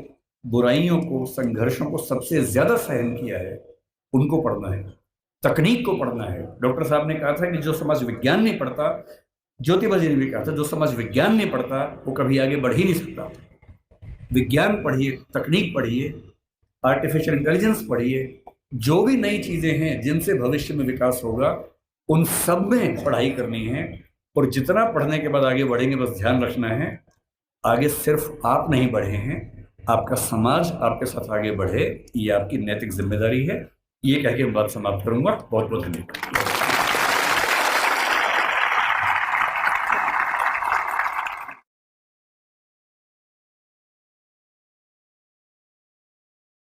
बुराइयों को, संघर्षों को सबसे ज्यादा सहन किया है, उनको पढ़ना है। तकनीक को पढ़ना है। डॉक्टर साहब ने कहा था कि जो समाज विज्ञान नहीं पढ़ता, ज्योतिबा जी ने भी कहा था, जो समाज विज्ञान नहीं पढ़ता वो कभी आगे बढ़ ही नहीं सकता। विज्ञान पढ़िए, तकनीक पढ़िए, आर्टिफिशियल इंटेलिजेंस पढ़िए, जो भी नई चीजें हैं जिनसे भविष्य में विकास होगा उन सब में पढ़ाई करनी है। और जितना पढ़ने के बाद आगे बढ़ेंगे बस ध्यान रखना है, आगे सिर्फ आप नहीं बढ़े हैं, आपका समाज आपके साथ आगे बढ़े, ये आपकी नैतिक जिम्मेदारी है। ये कह के मैं बात समाप्त करूंगा। बहुत बहुत धन्यवाद।